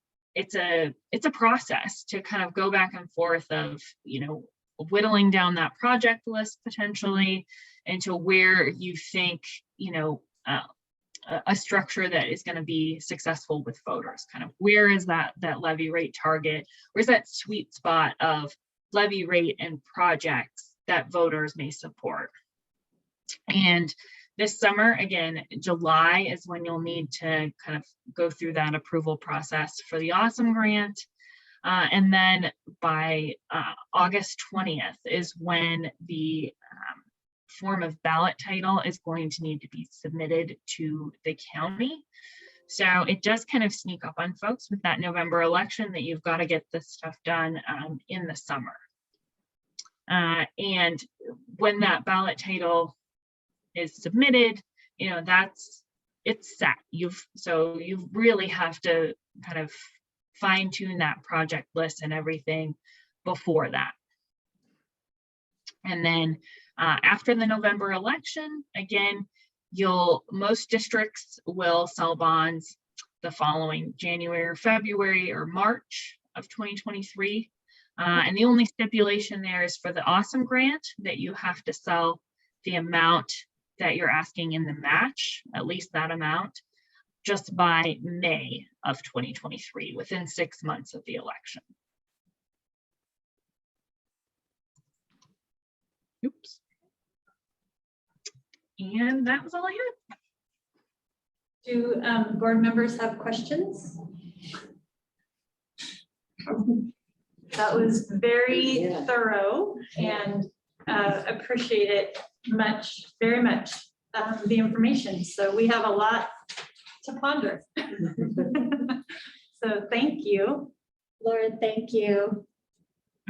a process to kind of go back and forth of whittling down that project list potentially into where you think a structure that is going to be successful with voters. Kind of where is that levy rate target? Where's that sweet spot of levy rate and projects that voters may support? And this summer, again, July is when you'll need to kind of go through that approval process for the Awesome Grant. And then by August 20th is when the form of ballot title is going to need to be submitted to the county. So it does kind of sneak up on folks with that November election that you've got to get this stuff done in the summer. And when that ballot title is submitted, it's set. You really have to kind of fine tune that project list and everything before that. And then after the November election, again, most districts will sell bonds the following January or February or March of 2023. And the only stipulation there is for the Awesome Grant that you have to sell the amount that you're asking in the match, at least that amount, just by May of 2023, within 6 months of the election. Oops. And that was all I had. Do board members have questions? That was very Yeah. thorough, and appreciate it very much, the information. So we have a lot to ponder. So thank you. Lauren, thank you.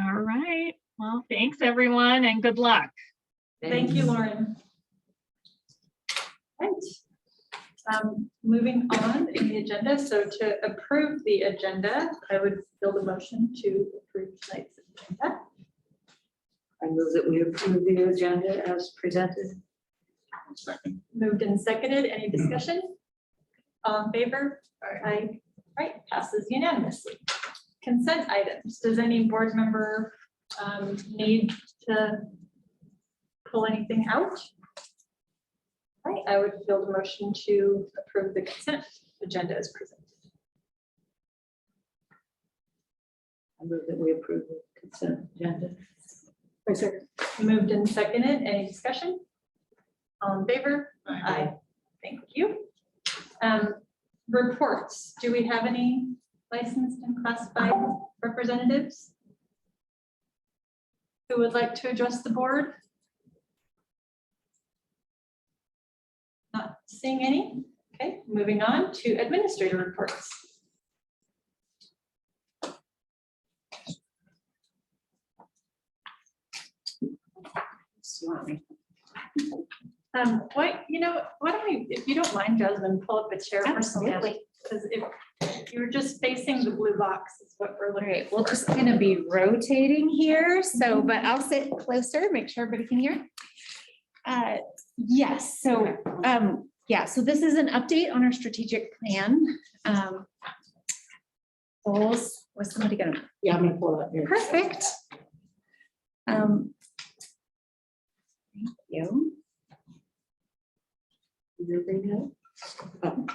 All right. Well, thanks everyone and good luck. Thank you, Lauren. Right. Moving on in the agenda. So to approve the agenda, I would build a motion to approve tonight's agenda. I move that we approve the agenda as presented. Second. Moved and seconded. Any discussion? All in favor? Aye. Right, passes unanimously. Consent items. Does any board member need to pull anything out? Right, I would build a motion to approve the consent agenda as presented. I move that we approve the consent agenda. Moved and seconded. Any discussion? All in favor? Aye. Thank you. Reports. Do we have any licensed and classified representatives who would like to address the board? Not seeing any. Okay, moving on to administrator reports. Why don't we, if you don't mind, Jasmine, pull up a chair for someone? Absolutely. Because if you're just facing the blue box is what we're All looking right, for. we're just gonna be rotating here, so, but I'll sit closer, make sure everybody can hear. Yes, so, so this is an update on our strategic plan. Goals, was somebody gonna, Yeah, I'm gonna pull it up here. perfect. Thank you. Your thing now? Oh.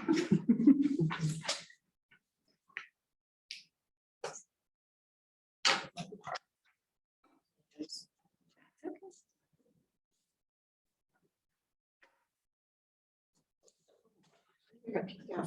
Yeah.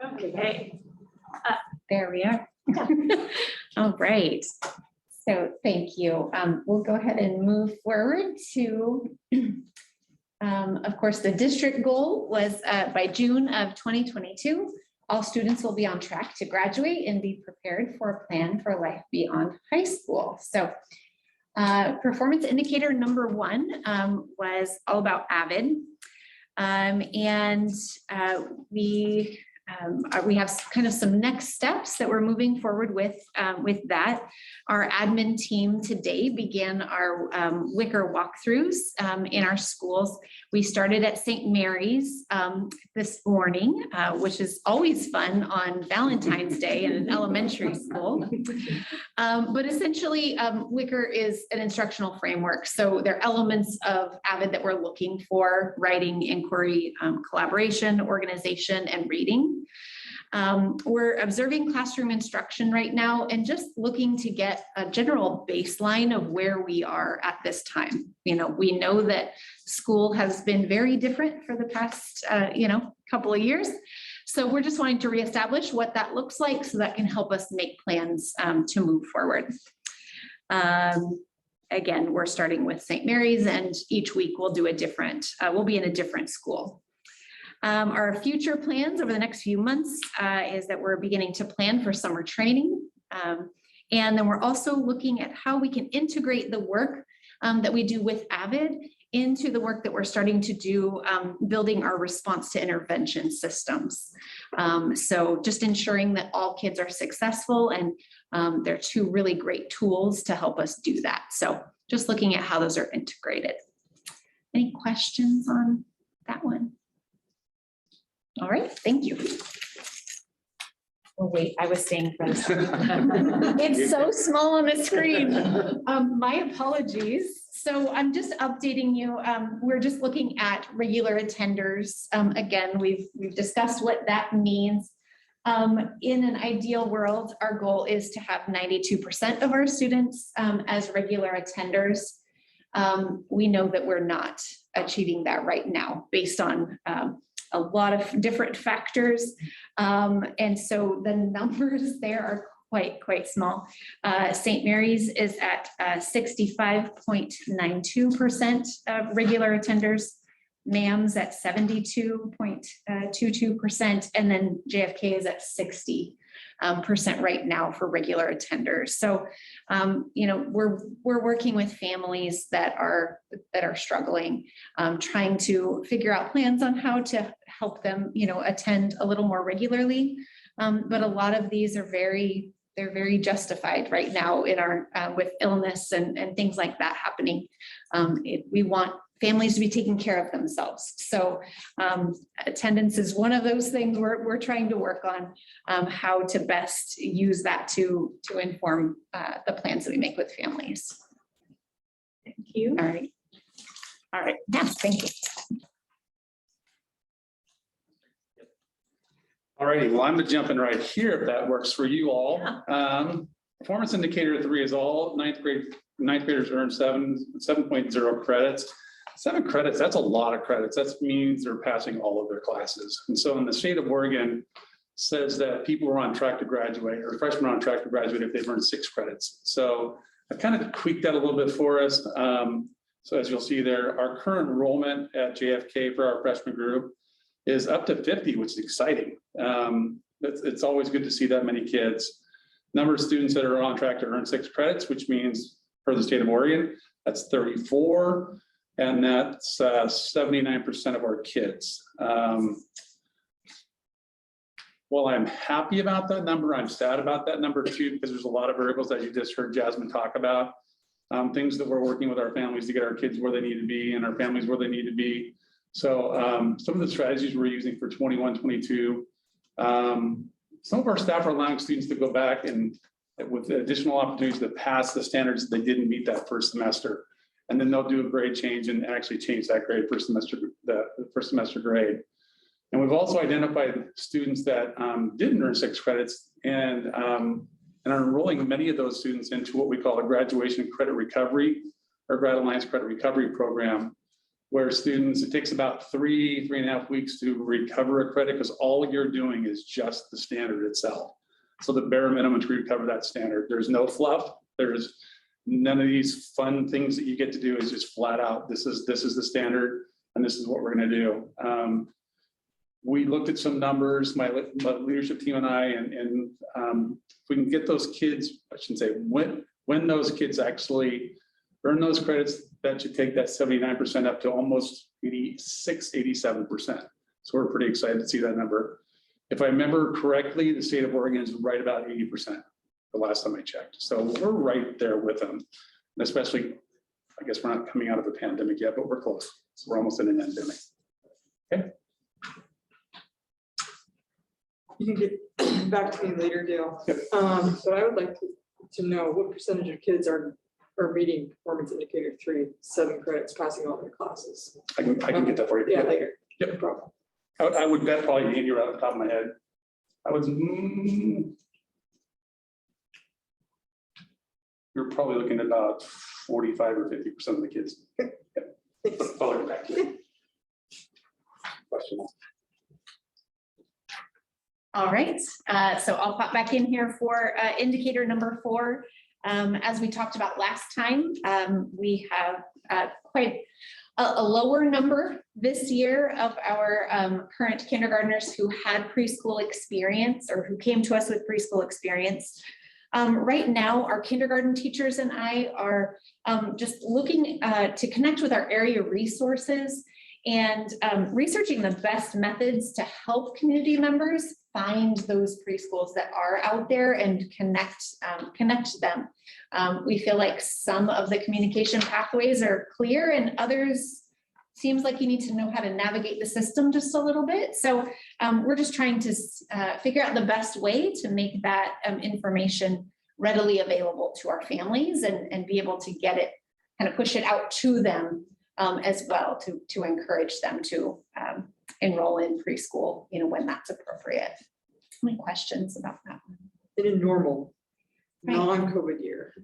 Okay. There we are. All right. So thank you. We'll go ahead and move forward to, of course, the district goal was by June of 2022, all students will be on track to graduate and be prepared for a plan for life beyond high school. So performance indicator number 1 was all about AVID. We have kind of some next steps that we're moving forward with that. Our admin team today began our Wicker walkthroughs in our schools. We started at St. Mary's this morning, which is always fun on Valentine's Day in an elementary school. But essentially, Wicker is an instructional framework. So there are elements of AVID that we're looking for: writing, inquiry, collaboration, organization, and reading. We're observing classroom instruction right now and just looking to get a general baseline of where we are at this time. You know, we know that school has been very different for the past, couple of years. So we're just wanting to reestablish what that looks like so that can help us make plans to move forward. Again, we're starting with St. Mary's, and each week we'll do we'll be in a different school. Our future plans over the next few months is that we're beginning to plan for summer training. And then we're also looking at how we can integrate the work that we do with AVID into the work that we're starting to do, building our response to intervention systems. So just ensuring that all kids are successful, and they're 2 really great tools to help us do that. So just looking at how those are integrated. Any questions on that one? All right, thank you. Oh, wait, I was staying for this. It's so small on the screen. My apologies. So I'm just updating you. We're just looking at regular attenders. Again, we've discussed what that means. In an ideal world, our goal is to have 92% of our students as regular attenders. We know that we're not achieving that right now based on a lot of different factors. And so the numbers there are quite small. St. Mary's is at 65.92% of regular attenders, MAM's at 72.22%, and then JFK is at 60% right now for regular attenders. So, we're working with families that are struggling, trying to figure out plans on how to help them, attend a little more regularly. But a lot of these are they're very justified right now in our with illness and things like that happening. We want families to be taking care of themselves. So attendance is one of those things we're trying to work on, how to best use that to inform the plans that we make with families. Thank you. All right. Yes, thank you. All righty, well, I'm jumping right here if that works for you all. Performance indicator 3 is all ninth graders earn 7.0 credits. 7 credits, that's a lot of credits. That means they're passing all of their classes. And so in the state of Oregon says that people are on track to graduate, or freshmen are on track to graduate if they've earned 6 credits. So I've kind of tweaked that a little bit for us. So as you'll see there, our current enrollment at JFK for our freshman group is up to 50, which is exciting. It's always good to see that many kids. Number of students that are on track to earn 6 credits, which means for the state of Oregon, that's 34, and that's 79% of our kids. While I'm happy about that number, I'm sad about that number too, because there's a lot of variables that you just heard Jasmine talk about. Things that we're working with our families to get our kids where they need to be and our families where they need to be. So some of the strategies we're using for 21-22, some of our staff are allowing students to go back and with additional opportunities to pass the standards that they didn't meet that first semester. And then they'll do a grade change and actually change that grade first semester, the first semester grade. And we've also identified students that didn't earn 6 credits and are enrolling many of those students into what we call a graduation credit recovery or Grad Alliance credit recovery program. where students, it takes about 3.5 weeks to recover a credit because all you're doing is just the standard itself. So the bare minimum to recover that standard. There's no fluff. There's none of these fun things that you get to do. Is just flat out, this is the standard and this is what we're going to do. We looked at some numbers, my leadership team and I, and if we can get those kids, I shouldn't say when those kids actually earn those credits, that should take that 79% up to almost 86, 87%. So we're pretty excited to see that number. If I remember correctly, the state of Oregon is right about 80% the last time I checked. So we're right there with them. And especially, I guess we're not coming out of a pandemic yet, but we're close. So we're almost in an endemic. Okay. You can get back to me later, Dale. But I would like to know what percentage of kids are meeting performance indicator 3, 7 credits, passing all their classes. I can get that for you. Yeah, later. Yep. No problem. I would bet probably 80 right off the top of my head. I was, you're probably looking at about 45 or 50% of the kids. Yep. I'll get back to you. Question. All right, so I'll pop back in here for indicator number 4. As we talked about last time, we have quite a lower number this year of our current kindergartners who had preschool experience or who came to us with preschool experience. Right now, our kindergarten teachers and I are just looking to connect with our area resources and researching the best methods to help community members find those preschools that are out there and connect them. We feel like some of the communication pathways are clear and others seems like you need to know how to navigate the system just a little bit. So we're just trying to figure out the best way to make that information readily available to our families and be able to get it, kind of push it out to them as well to encourage them to enroll in preschool, when that's appropriate. Any questions about that? In a normal, Right. non-COVID year,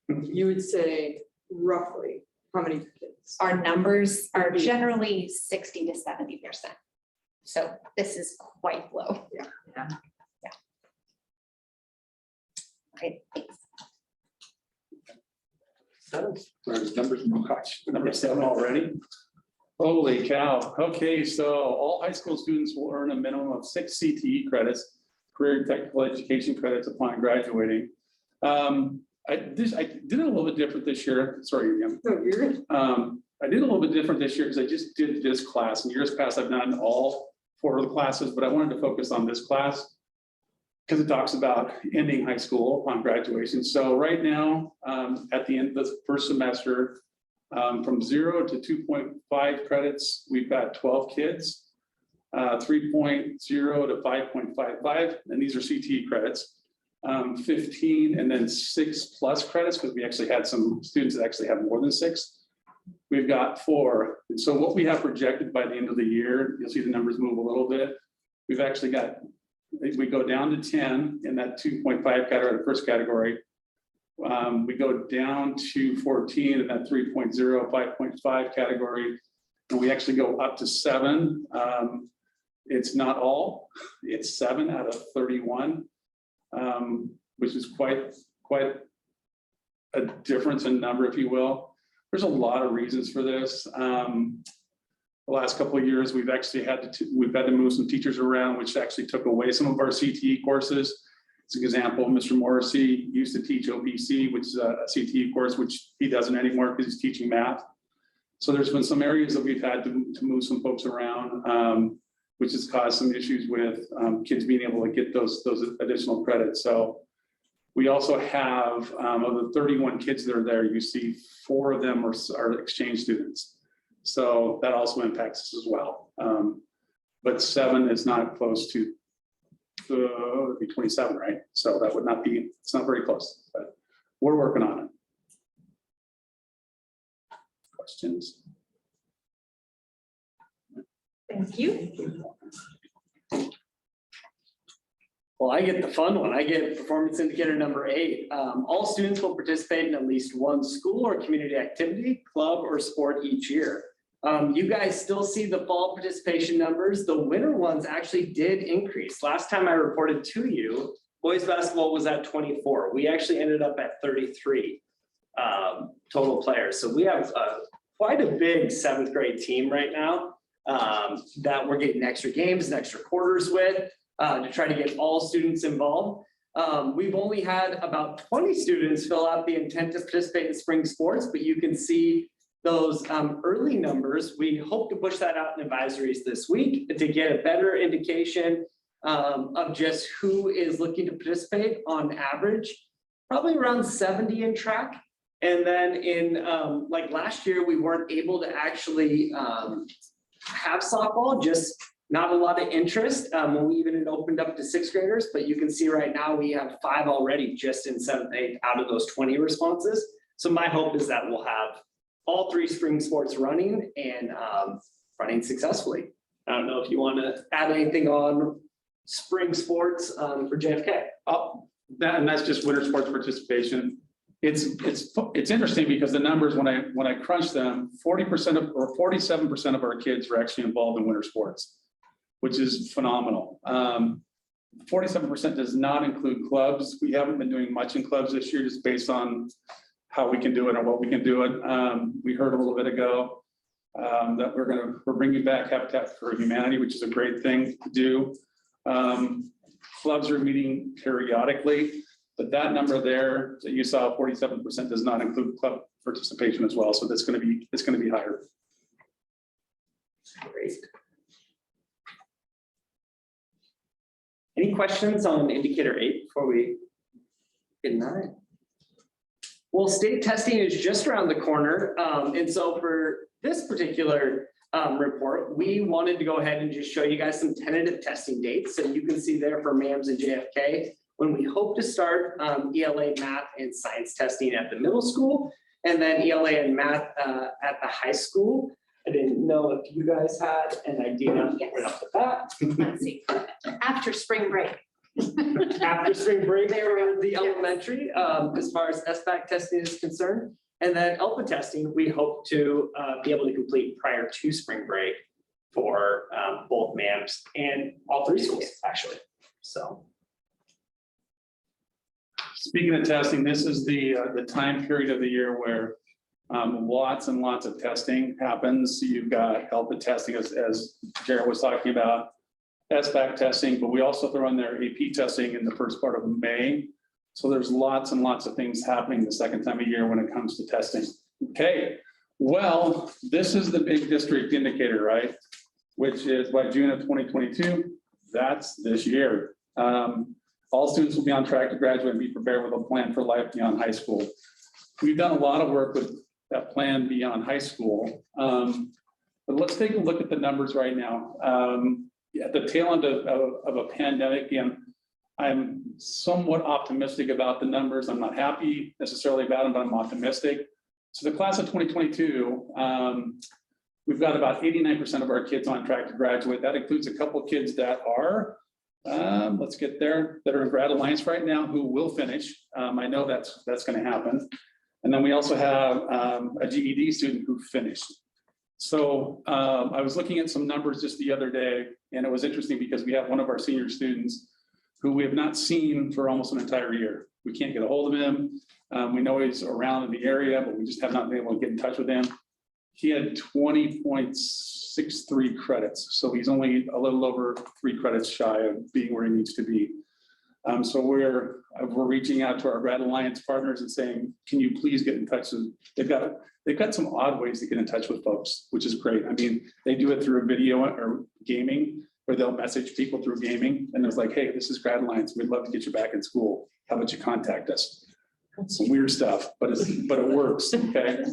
you would say roughly how many kids? Our numbers are generally 60 to 70%. So this is quite low. Yeah. Yeah. Yeah. Right, thanks. Number 7 already. Holy cow. Okay, so all high school students will earn a minimum of 6 CTE credits, career and technical education credits upon graduating. I did it a little bit different this year. Sorry, again. No, you're good. I did a little bit different this year because I just did this class. In years past, I've done all 4 of the classes, but I wanted to focus on this class because it talks about ending high school upon graduation. So right now, at the end of the first semester, from 0 to 2.5 credits, we've got 12 kids, 3.0 to 5.55, and these are CTE credits, 15, and then 6+ credits, because we actually had some students that actually have more than 6. We've got 4. And so what we have projected by the end of the year, you'll see the numbers move a little bit. We've actually got, we go down to 10 in that 2.5 category, the first category. We go down to 14 in that 3.0, 5.5 category, and we actually go up to 7. It's not all, it's 7 out of 31, which is quite a difference in number, if you will. There's a lot of reasons for this. The last couple of years, we've actually had to move some teachers around, which actually took away some of our CTE courses. As an example, Mr. Morrissey used to teach OPC, which is a CTE course, which he doesn't anymore because he's teaching math. So there's been some areas that we've had to move some folks around, which has caused some issues with kids being able to get those additional credits. So we also have, of the 31 kids that are there, you see 4 of them are exchange students. So that also impacts us as well. But 7 is not close to, it'd be 27, right? So that would not be, it's not very close, but we're working on it. Questions? Thank you. Well, I get the fun one. I get performance indicator number 8. All students will participate in at least one school or community activity, club, or sport each year. You guys still see the fall participation numbers. The winter ones actually did increase. Last time I reported to you, boys basketball was at 24. We actually ended up at 33 total players. So we have quite a big 7th grade team right now that we're getting extra games and extra quarters with to try to get all students involved. We've only had about 20 students fill out the intent to participate in spring sports, but you can see those early numbers. We hope to push that out in advisories this week to get a better indication of just who is looking to participate on average, probably around 70 in track. And then in like last year, we weren't able to actually have softball, just not a lot of interest when we even opened up to 6th graders, but you can see right now we have 5 already just in 7th, 8th out of those 20 responses. So my hope is that we'll have all 3 spring sports running and running successfully. I don't know if you want to add anything on spring sports for JFK. And that's just winter sports participation. It's interesting because the numbers, when I crunch them, 40% or 47% of our kids are actually involved in winter sports, which is phenomenal. 47% does not include clubs. We haven't been doing much in clubs this year, just based on how we can do it or what we can do it. We heard a little bit ago that we're bringing back Habitat for Humanity, which is a great thing to do. Clubs are meeting periodically, but that number there that you saw, 47%, does not include club participation as well. So it's going to be higher. Great. Any questions on indicator 8 before we get 9? Well, state testing is just around the corner. And so for this particular report, we wanted to go ahead and just show you guys some tentative testing dates. So you can see there for MAMS and JFK, when we hope to start ELA math and science testing at the middle school, and then ELA and math at the high school. I didn't know if you guys had an idea right off the bat. Let's see, after spring break. After spring break for the elementary, as far as SBAC testing is concerned. And then ELPA testing, we hope to be able to complete prior to spring break for both MAMS and all 3 schools, actually. So. Speaking of testing, this is the time period of the year where lots and lots of testing happens. You've got ELPA testing, as Jared was talking about, SBAC testing, but we also throw in their AP testing in the first part of May. So there's lots and lots of things happening the second time of year when it comes to testing. Okay, well, this is the big district indicator, right? Which is by June of 2022, that's this year. All students will be on track to graduate and be prepared with a plan for life beyond high school. We've done a lot of work with that plan beyond high school. But let's take a look at the numbers right now. At the tail end of a pandemic, and I'm somewhat optimistic about the numbers. I'm not happy necessarily about them, but I'm optimistic. So the class of 2022, we've got about 89% of our kids on track to graduate. That includes a couple of kids that are, let's get there, that are in Grad Alliance right now who will finish. I know that's going to happen. And then we also have a GED student who finished. So I was looking at some numbers just the other day, and it was interesting because we have one of our senior students who we have not seen for almost an entire year. We can't get a hold of him. We know he's around in the area, but we just have not been able to get in touch with him. He had 20.63 credits. So he's only a little over 3 credits shy of being where he needs to be. So we're reaching out to our Grad Alliance partners and saying, can you please get in touch with, they've got some odd ways to get in touch with folks, which is great. I mean, they do it through a video or gaming, where they'll message people through gaming. And it's like, hey, this is Grad Alliance. We'd love to get you back in school. How about you contact us? Some weird stuff, but it works, okay?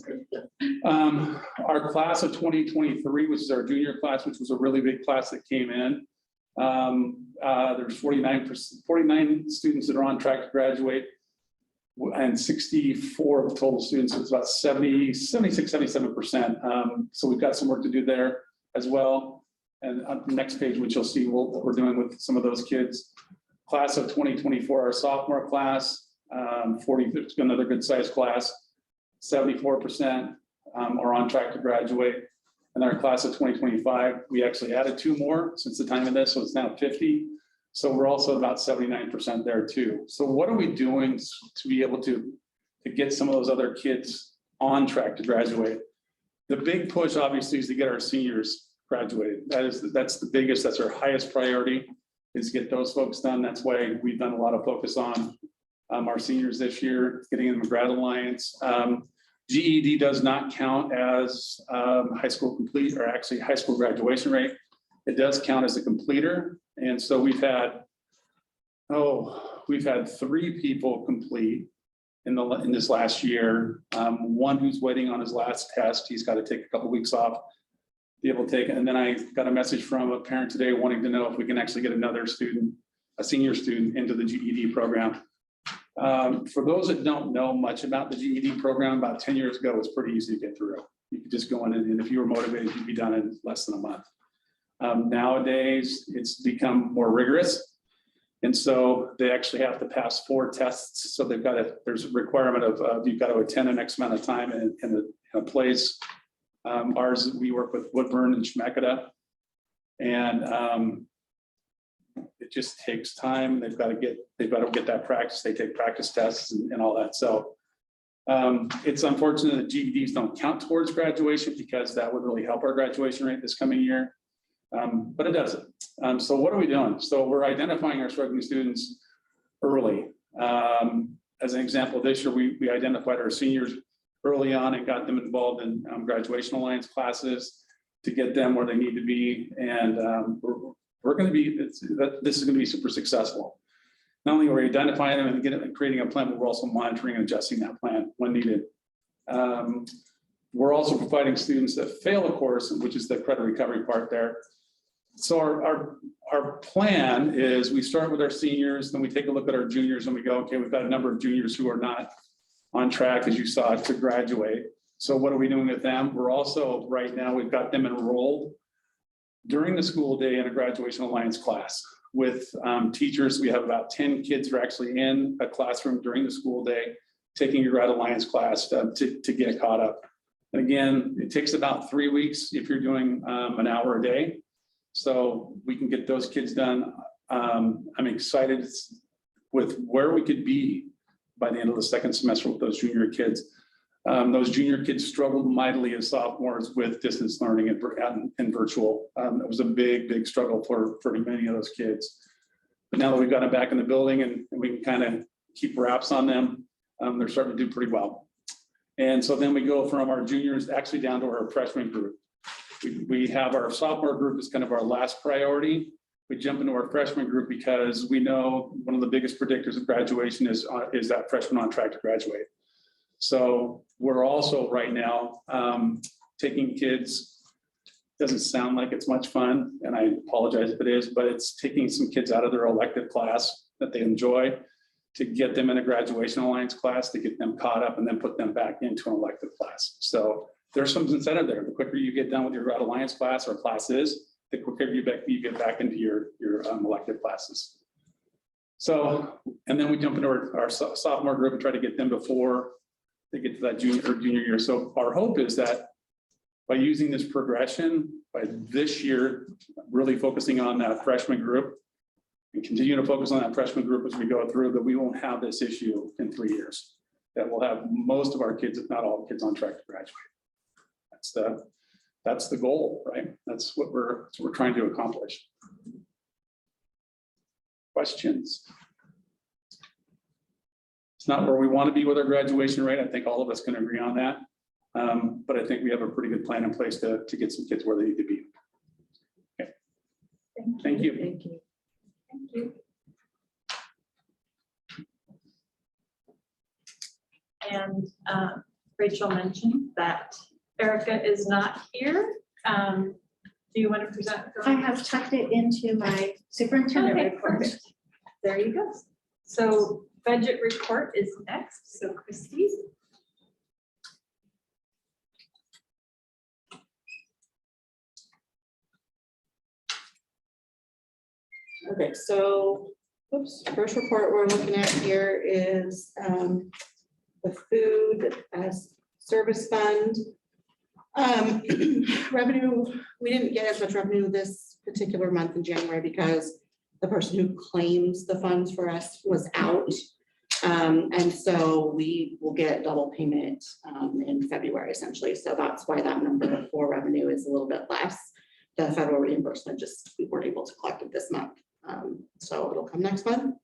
Our class of 2023, which is our junior class, which was a really big class that came in. There's 49 students that are on track to graduate, and 64 of the total students. So it's about 76, 77%. So we've got some work to do there as well. And on the next page, which you'll see what we're doing with some of those kids. Class of 2024, our sophomore class, 40, it's another good sized class, 74% are on track to graduate. In our class of 2025, we actually added 2 more since the time of this, so it's now 50. So we're also about 79% there too. So what are we doing to be able to get some of those other kids on track to graduate? The big push obviously is to get our seniors graduated. That's the biggest, that's our highest priority, is get those folks done. That's why we've done a lot of focus on our seniors this year, getting in the Grad Alliance. GED does not count as high school complete, or actually high school graduation rate. It does count as a completer. And so we've had 3 people complete in this last year. One who's waiting on his last test. He's got to take a couple weeks off, be able to take it. And then I got a message from a parent today wanting to know if we can actually get another student, a senior student, into the GED program. For those that don't know much about the GED program, about 10 years ago, it was pretty easy to get through. You could just go in, and if you were motivated, you'd be done in less than a month. Nowadays, it's become more rigorous. And so they actually have to pass 4 tests. So there's a requirement of you've got to attend an X amount of time in a place. Ours, we work with Woodburn and Chemeketa. And it just takes time. They've got to get that practice. They take practice tests and all that. So it's unfortunate that GEDs don't count towards graduation, because that would really help our graduation rate this coming year. But it doesn't. So what are we doing? So we're identifying our struggling students early. As an example, this year we identified our seniors early on and got them involved in Graduation Alliance classes to get them where they need to be. And we're going to be, this is going to be super successful. Not only are we identifying them and creating a plan, but we're also monitoring and adjusting that plan when needed. We're also providing students that fail a course, which is the credit recovery part there. So our plan is we start with our seniors, then we take a look at our juniors, and we go, okay, we've got a number of juniors who are not on track, as you saw, to graduate. So what are we doing with them? We're also, right now, we've got them enrolled during the school day in a Graduation Alliance class with teachers. We have about 10 kids who are actually in a classroom during the school day, taking a Grad Alliance class to get caught up. And again, it takes about 3 weeks if you're doing an hour a day. So we can get those kids done. I'm excited with where we could be by the end of the second semester with those junior kids. Those junior kids struggled mightily as sophomores with distance learning and virtual. It was a big struggle for many of those kids. But now that we've got them back in the building and we can kind of keep wraps on them, they're starting to do pretty well. And so then we go from our juniors actually down to our freshman group. We have our sophomore group as kind of our last priority. We jump into our freshman group because we know one of the biggest predictors of graduation is that freshman on track to graduate. So we're also right now taking kids, doesn't sound like it's much fun, and I apologize if it is, but it's taking some kids out of their elective class that they enjoy to get them in a Graduation Alliance class, to get them caught up and then put them back into an elective class. So there's some incentive there. The quicker you get done with your Grad Alliance class or classes, the quicker you get back into your elective classes. So, and then we jump into our sophomore group and try to get them before they get to that junior year. So our hope is that by using this progression, by this year, really focusing on that freshman group and continue to focus on that freshman group as we go through, that we won't have this issue in 3 years, that we'll have most of our kids, if not all kids, on track to graduate. That's the goal, right? That's what we're trying to accomplish. Questions? It's not where we want to be with our graduation rate. I think all of us can agree on that. But I think we have a pretty good plan in place to get some kids where they need to be. Okay. Thank you. Thank you. Thank you. And Rachel mentioned that Erica is not here. Do you want to present? I have tucked it into my superintendent Okay, report. perfect. There you go. So budget report is next. So Christie. Okay, so, first report we're looking at here is the food as service fund. Revenue, we didn't get as much revenue this particular month in January because the person who claims the funds for us was out. And so we will get double payment in February essentially. So that's why that number for revenue is a little bit less. The federal reimbursement just, we weren't able to collect it this month. So it'll come next month.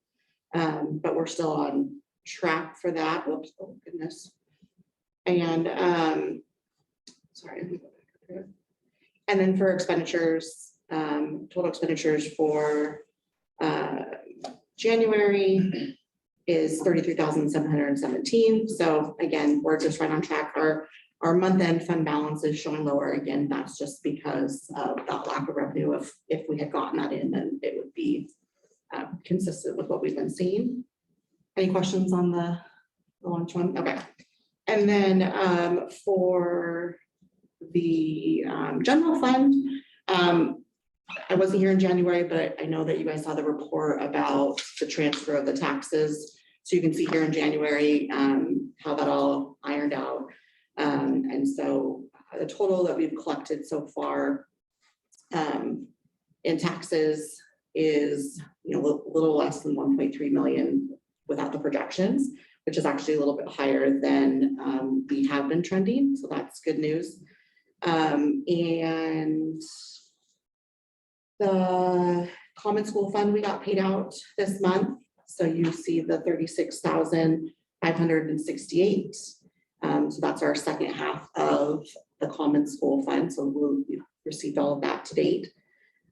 But we're still on track for that. Whoops, oh goodness. And sorry. Let me go back up here. And then for expenditures, total expenditures for January is 33,717. So again, we're just right on track. Our month-end fund balance is showing lower. Again, that's just because of that lack of revenue. If we had gotten that in, then it would be consistent with what we've been seeing. Any questions on the launch one? Okay. And then for the general fund, I wasn't here in January, but I know that you guys saw the report about the transfer of the taxes. So you can see here in January how that all ironed out. And so the total that we've collected so far in taxes is, a little less than 1.3 million without the projections, which is actually a little bit higher than we have been trending. So that's good news. And the common school fund, we got paid out this month. So you see the 36,568. So that's our second half of the common school fund. So we've received all of that to date.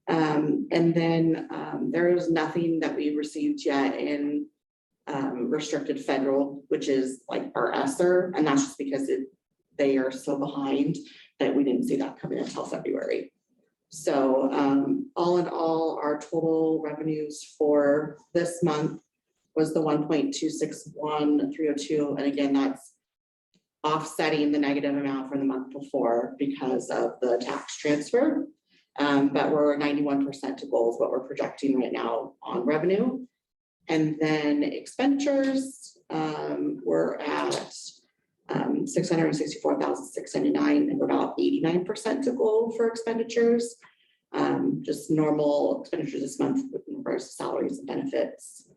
And then there is nothing that we received yet in restricted federal, which is like our ESSER. And that's just because they are so behind that we didn't see that coming until February. So all in all, our total revenues for this month was the 1.261302. And again, that's offsetting the negative amount from the month before because of the tax transfer. But we're 91% to goals, what we're projecting right now on revenue. And then expenditures, we're at 664,699, and we're about 89% to goal for expenditures. Just normal expenditures this month with regards to salaries and benefits,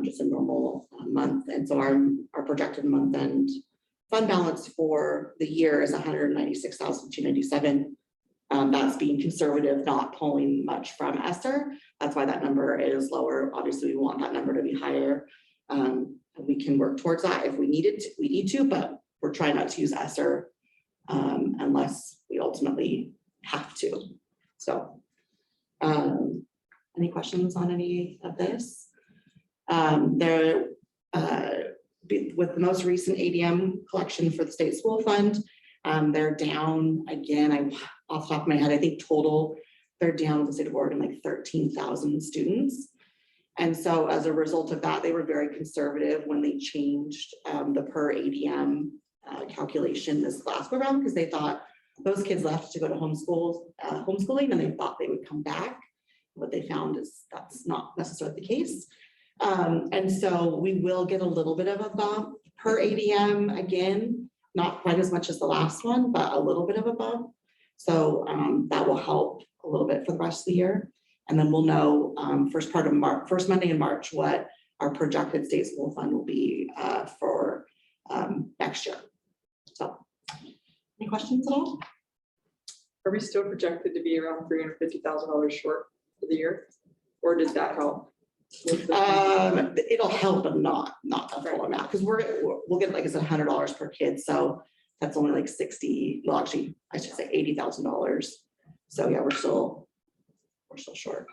just a normal month. And so our projected month end fund balance for the year is 196,297. That's being conservative, not pulling much from ESSER. That's why that number is lower. Obviously, we want that number to be higher. We can work towards that if we need to, but we're trying not to use ESSER unless we ultimately have to. So, any questions on any of this? With the most recent ADM collection for the state school fund, they're down again. Off the top of my head, I think total they're down with the state of Oregon like 13,000 students. And so as a result of that, they were very conservative when they changed the per ADM calculation this last go around, because they thought those kids left to go to homeschooling and they thought they would come back. What they found is that's not necessarily the case. And so we will get a little bit of a bump per ADM again, not quite as much as the last one, but a little bit of a bump. So that will help a little bit for the rest of the year. And then we'll know first Monday in March, what our projected state school fund will be for next year. So any questions at all? Are we still projected to be around $350,000 short for the year? Or did that help? It'll help, but not a full amount, because we'll get, like I said, $100 per kid. So that's only like 60, well, actually, I should say $80,000. So yeah, we're still short.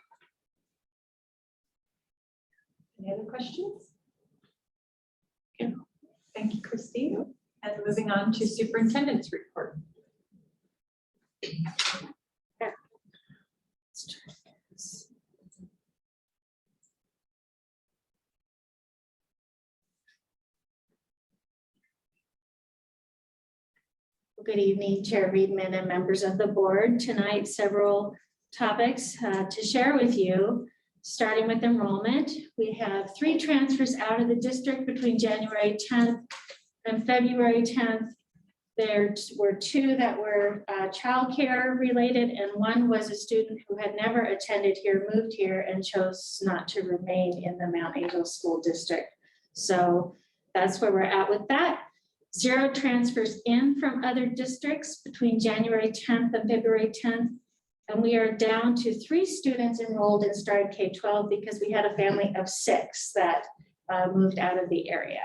Any other questions? Yeah. Thank you, Christine. And moving on to superintendent's report. Good evening, Chair Reedman and members of the board. Tonight, several topics to share with you. Starting with enrollment, we have 3 transfers out of the district between January 10th and February 10th. There were 2 that were childcare related, and 1 was a student who had never attended here, moved here, and chose not to remain in the Mount Angel School District. So that's where we're at with that. 0 transfers in from other districts between January 10th and February 10th. And we are down to 3 students enrolled in Stride K-12 because we had a family of 6 that moved out of the area.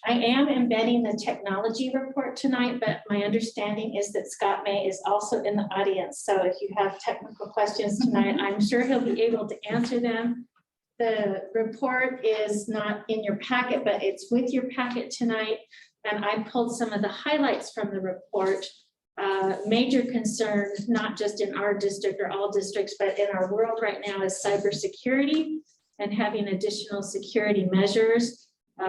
I am embedding the technology report tonight, but my understanding is that Scott May is also in the audience. So if you have technical questions tonight, I'm sure he'll be able to answer them. The report is not in your packet, but it's with your packet tonight. And I pulled some of the highlights from the report. Major concern, not just in our district or all districts, but in our world right now is cybersecurity and having additional security measures.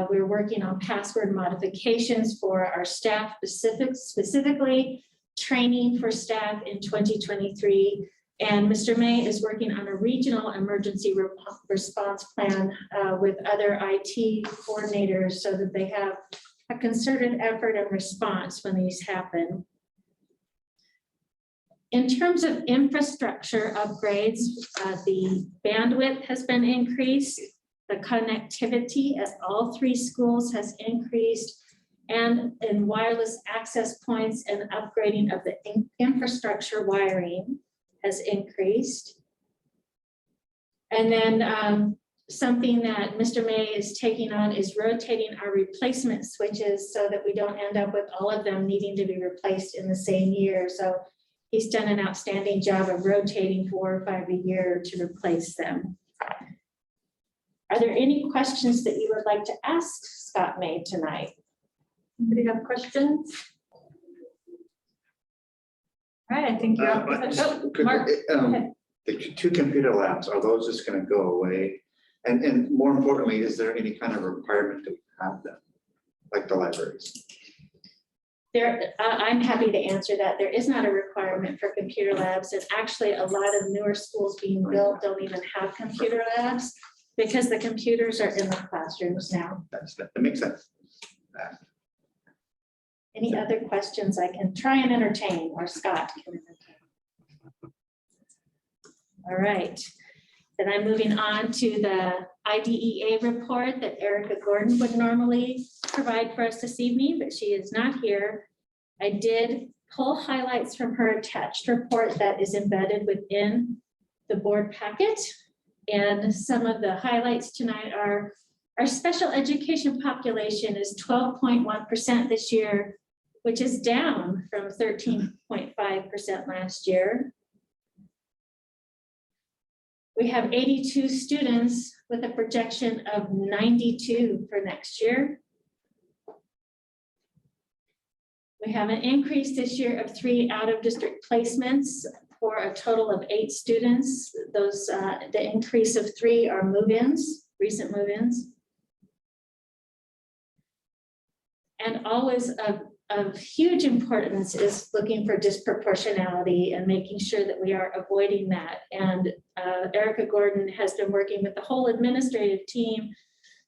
We're working on password modifications for our staff, specifically training for staff in 2023. And Mr. May is working on a regional emergency response plan with other IT coordinators so that they have a concerted effort and response when these happen. In terms of infrastructure upgrades, the bandwidth has been increased. The connectivity at all 3 schools has increased, and in wireless access points and upgrading of the infrastructure wiring has increased. And then something that Mr. May is taking on is rotating our replacement switches so that we don't end up with all of them needing to be replaced in the same year. So he's done an outstanding job of rotating 4 or 5 a year to replace them. Are there any questions that you would like to ask Scott May tonight? Anybody have questions? All right, I think you're up. Mark, go ahead. The 2 computer labs, are those just gonna go away? And more importantly, is there any kind of requirement to have them, like the libraries? I'm happy to answer that. There is not a requirement for computer labs, and actually a lot of newer schools being built don't even have computer labs because the computers are in the classrooms now. That makes sense. Any other questions I can try and entertain, or Scott can entertain? All right, then I'm moving on to the IDEA report that Erica Gordon would normally provide for us this evening, but she is not here. I did pull highlights from her attached report that is embedded within the board packet. And some of the highlights tonight are our special education population is 12.1% this year, which is down from 13.5% last year. We have 82 students with a projection of 92 for next year. We have an increase this year of 3 out-of-district placements for a total of 8 students. Those, the increase of 3 are move-ins, recent move-ins. And always of huge importance is looking for disproportionality and making sure that we are avoiding that. And Erica Gordon has been working with the whole administrative team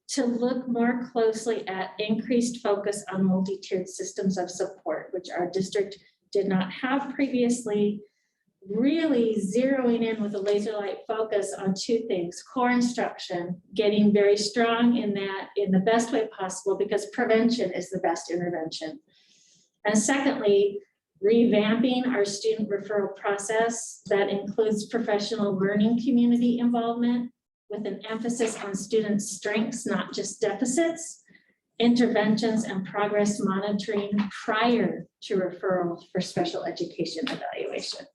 to look more closely at increased focus on multi-tiered systems of support, which our district did not have previously, really zeroing in with a laser-like focus on 2 things: core instruction, getting very strong in that in the best way possible, because prevention is the best intervention. And secondly, revamping our student referral process that includes professional learning community involvement with an emphasis on students' strengths, not just deficits, interventions and progress monitoring prior to referral for special education evaluation.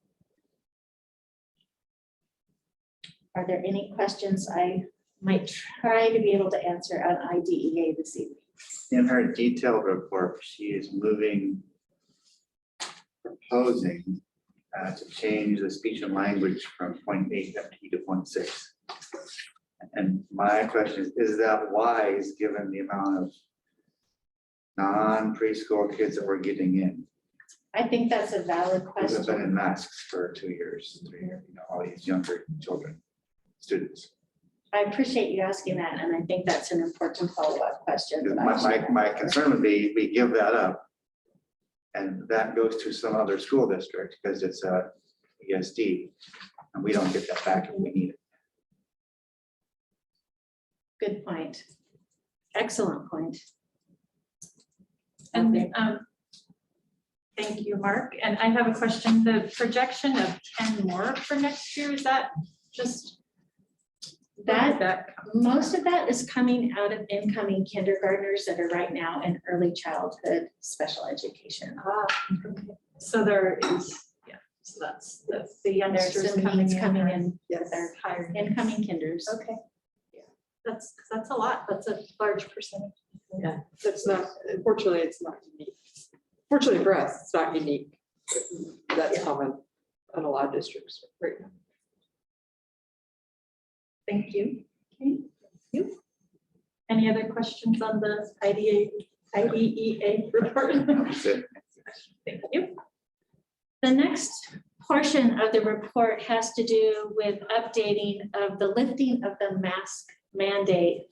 Are there any questions I might try to be able to answer on IDEA this evening? In her detailed report, she is proposing to change the speech and language from 0.8 FTE to 0.6. And my question is that wise given the amount of non-preschool kids that we're getting in? I think that's a valid We've question. been in masks for 2 years, 3 years, all these younger children, students. I appreciate you asking that, and I think that's an important follow-up question. that I should- My concern would be, we give that up. And that goes to some other school district because it's a ESD, and we don't get that back if we need it. Good point. Excellent point. And Okay. thank you, Mark. And I have a question. The projection of 10 more for next year, is that just? That, most of that is coming out of incoming kindergartners that are right now in early childhood special education. Okay. So there is, yeah, so that's the There's youngsters some coming needs in. coming or- in, Yes, they're higher. incoming kinders. Okay. Yeah, that's a lot. That's a large percentage. Yeah, that's not, unfortunately, it's not unique. Fortunately for us, it's not unique. That's common in a lot of districts right now. Thank you. Okay, thank you. Any other questions on the IDEA report? That's it. Thank you. The next portion of the report has to do with updating of the lifting of the mask mandate.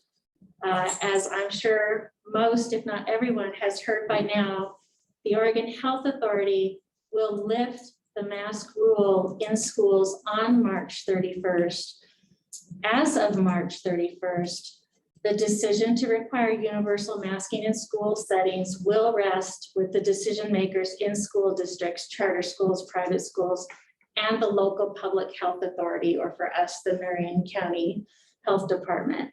As I'm sure most, if not everyone, has heard by now, the Oregon Health Authority will lift the mask rule in schools on March 31st. As of March 31st, the decision to require universal masking in school settings will rest with the decision makers in school districts, charter schools, private schools, and the local public health authority, or for us, the Marion County Health Department.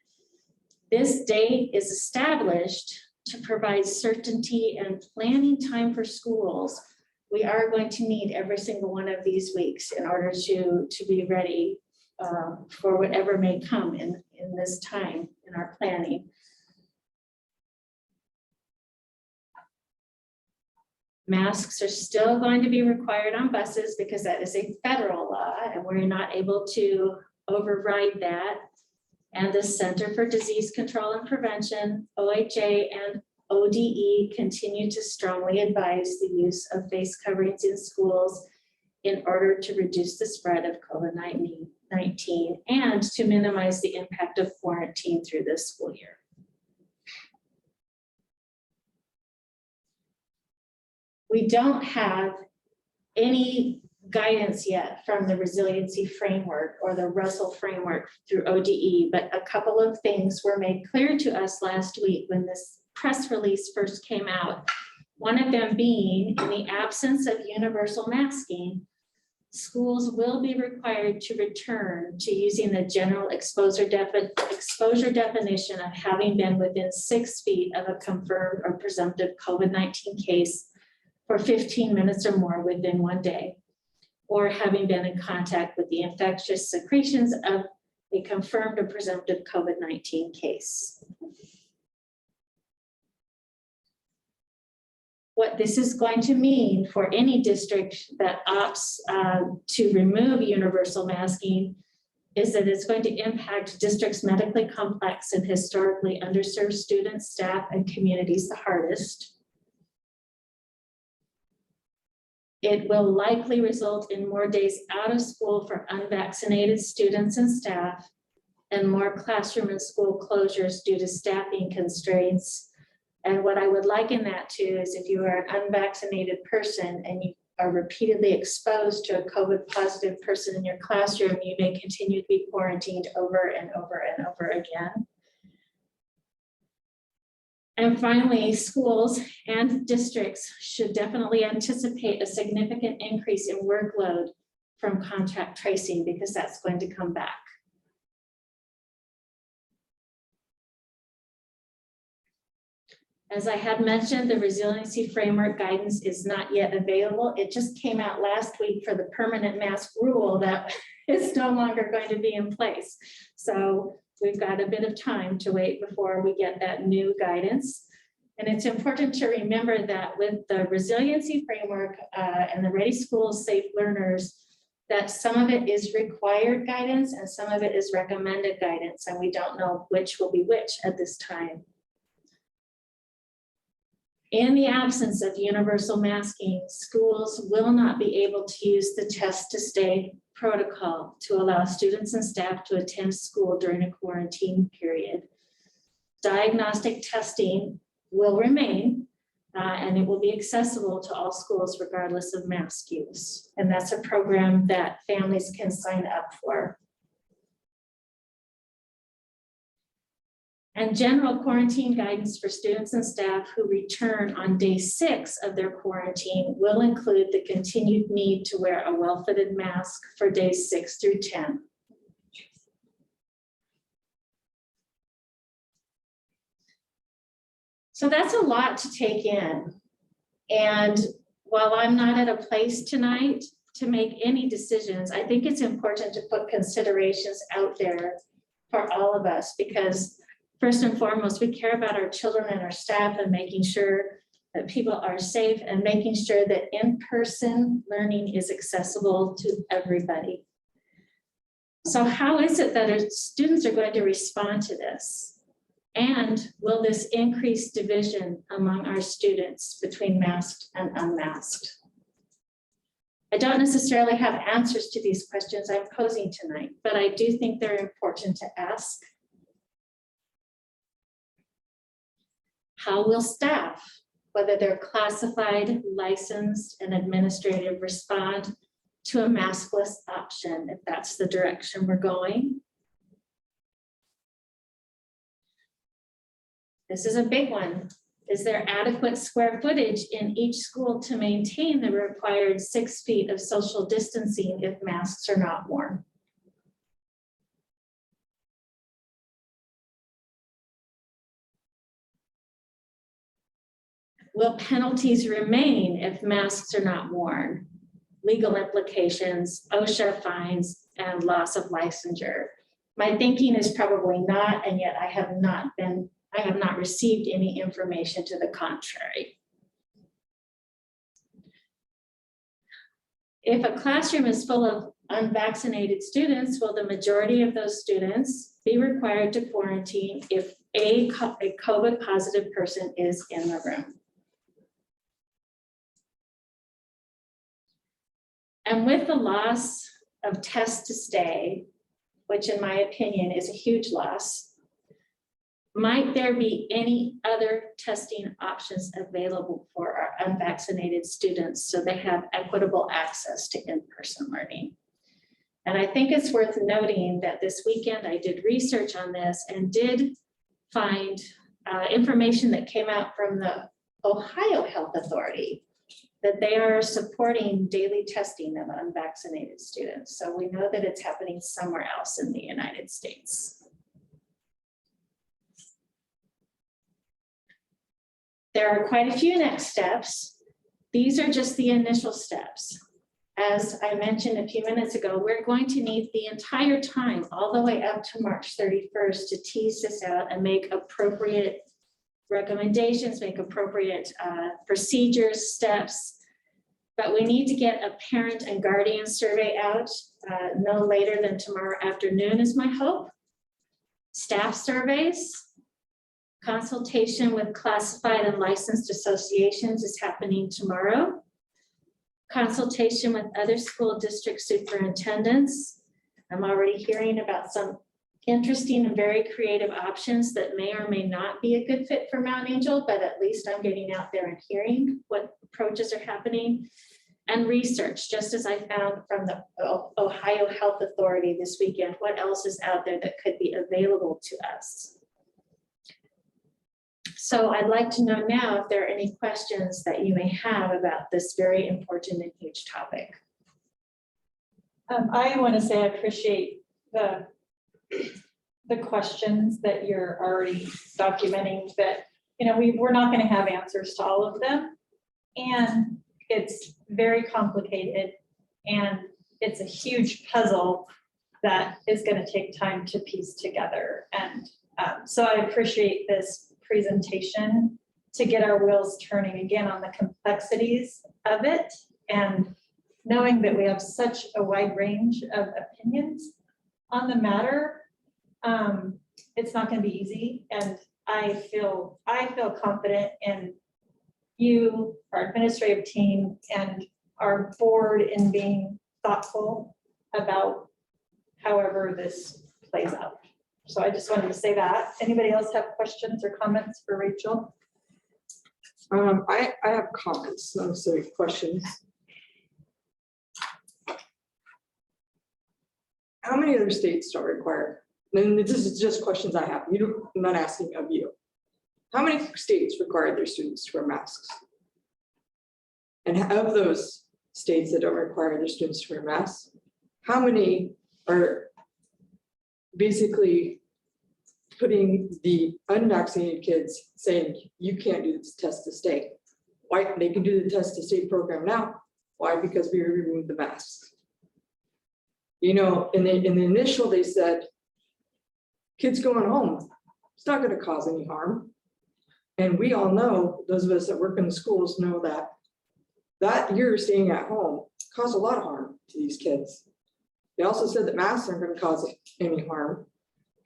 This date is established to provide certainty and planning time for schools. We are going to need every single one of these weeks in order to be ready for whatever may come in this time in our planning. Masks are still going to be required on buses because that is a federal law and we're not able to override that. And the Center for Disease Control and Prevention, OHA and ODE, continue to strongly advise the use of face coverings in schools in order to reduce the spread of COVID-19 and to minimize the impact of quarantine through this school year. We don't have any guidance yet from the resiliency framework or the Russell framework through ODE, but a couple of things were made clear to us last week when this press release first came out. One of them being, in the absence of universal masking, schools will be required to return to using the general exposure definition of having been within 6 feet of a confirmed or presumptive COVID-19 case for 15 minutes or more within 1 day, or having been in contact with the infectious secretions of a confirmed or presumptive COVID-19 case. What this is going to mean for any district that opts to remove universal masking is that it's going to impact districts medically complex and historically underserved students, staff, and communities the hardest. It will likely result in more days out of school for unvaccinated students and staff, and more classroom and school closures due to staffing constraints. And what I would liken that to is if you are an unvaccinated person and you are repeatedly exposed to a COVID positive person in your classroom, you may continue to be quarantined over and over and over again. And finally, schools and districts should definitely anticipate a significant increase in workload from contact tracing because that's going to come back. As I had mentioned, the resiliency framework guidance is not yet available. It just came out last week for the permanent mask rule that is no longer going to be in place. So we've got a bit of time to wait before we get that new guidance. And it's important to remember that with the resiliency framework and the Ready Schools, Safe Learners, that some of it is required guidance and some of it is recommended guidance, and we don't know which will be which at this time. In the absence of universal masking, schools will not be able to use the test to stay protocol to allow students and staff to attend school during a quarantine period. Diagnostic testing will remain, and it will be accessible to all schools regardless of mask use. And that's a program that families can sign up for. And general quarantine guidance for students and staff who return on day 6 of their quarantine will include the continued need to wear a well-fitted mask for days 6 through 10. So that's a lot to take in. And while I'm not at a place tonight to make any decisions, I think it's important to put considerations out there for all of us, because first and foremost, we care about our children and our staff and making sure that people are safe and making sure that in-person learning is accessible to everybody. So how is it that our students are going to respond to this? And will this increase division among our students between masked and unmasked? I don't necessarily have answers to these questions I'm posing tonight, but I do think they're important to ask. How will staff, whether they're classified, licensed, and administrative, respond to a maskless option if that's the direction we're going? This is a big one. Is there adequate square footage in each school to maintain the required 6 feet of social distancing if masks are not worn? Will penalties remain if masks are not worn? Legal implications, OSHA fines, and loss of licensure. My thinking is probably not, and yet I have not received any information to the contrary. If a classroom is full of unvaccinated students, will the majority of those students be required to quarantine if a COVID positive person is in the room? And with the loss of test to stay, which in my opinion is a huge loss, might there be any other testing options available for our unvaccinated students so they have equitable access to in-person learning? And I think it's worth noting that this weekend I did research on this and did find information that came out from the Ohio Health Authority that they are supporting daily testing of unvaccinated students. So we know that it's happening somewhere else in the United States. There are quite a few next steps. These are just the initial steps. As I mentioned a few minutes ago, we're going to need the entire time, all the way up to March 31st, to tease this out and make appropriate recommendations, make appropriate procedures, steps. But we need to get a parent and guardian survey out no later than tomorrow afternoon is my hope. Staff surveys, consultation with classified and licensed associations is happening tomorrow. Consultation with other school district superintendents. I'm already hearing about some interesting and very creative options that may or may not be a good fit for Mount Angel, but at least I'm getting out there and hearing what approaches are happening. And research, just as I found from the Ohio Health Authority this weekend, what else is out there that could be available to us? So I'd like to know now if there are any questions that you may have about this very important and huge topic. I want to say I appreciate the questions that you're already documenting, that, you know, we're not going to have answers to all of them. And it's very complicated and it's a huge puzzle that is going to take time to piece together. And so I appreciate this presentation to get our wheels turning again on the complexities of it, and knowing that we have such a wide range of opinions on the matter. It's not going to be easy, and I feel confident in you, our administrative team, and our board in being thoughtful about however this plays out. So I just wanted to say that. Anybody else have questions or comments for Rachel? I have comments, not necessarily questions. How many other states don't require, and this is just questions I have, I'm not asking of you. How many states require their students to wear masks? And of those states that don't require their students to wear masks, how many are basically putting the unvaccinated kids saying, you can't do this test to stay? Why? They can do the test to stay program now. Why? Because we removed the masks. You know, in the initial, they said, kids going home, it's not going to cause any harm. And we all know, those of us that work in the schools know that year staying at home caused a lot of harm to these kids. They also said that masks aren't going to cause any harm.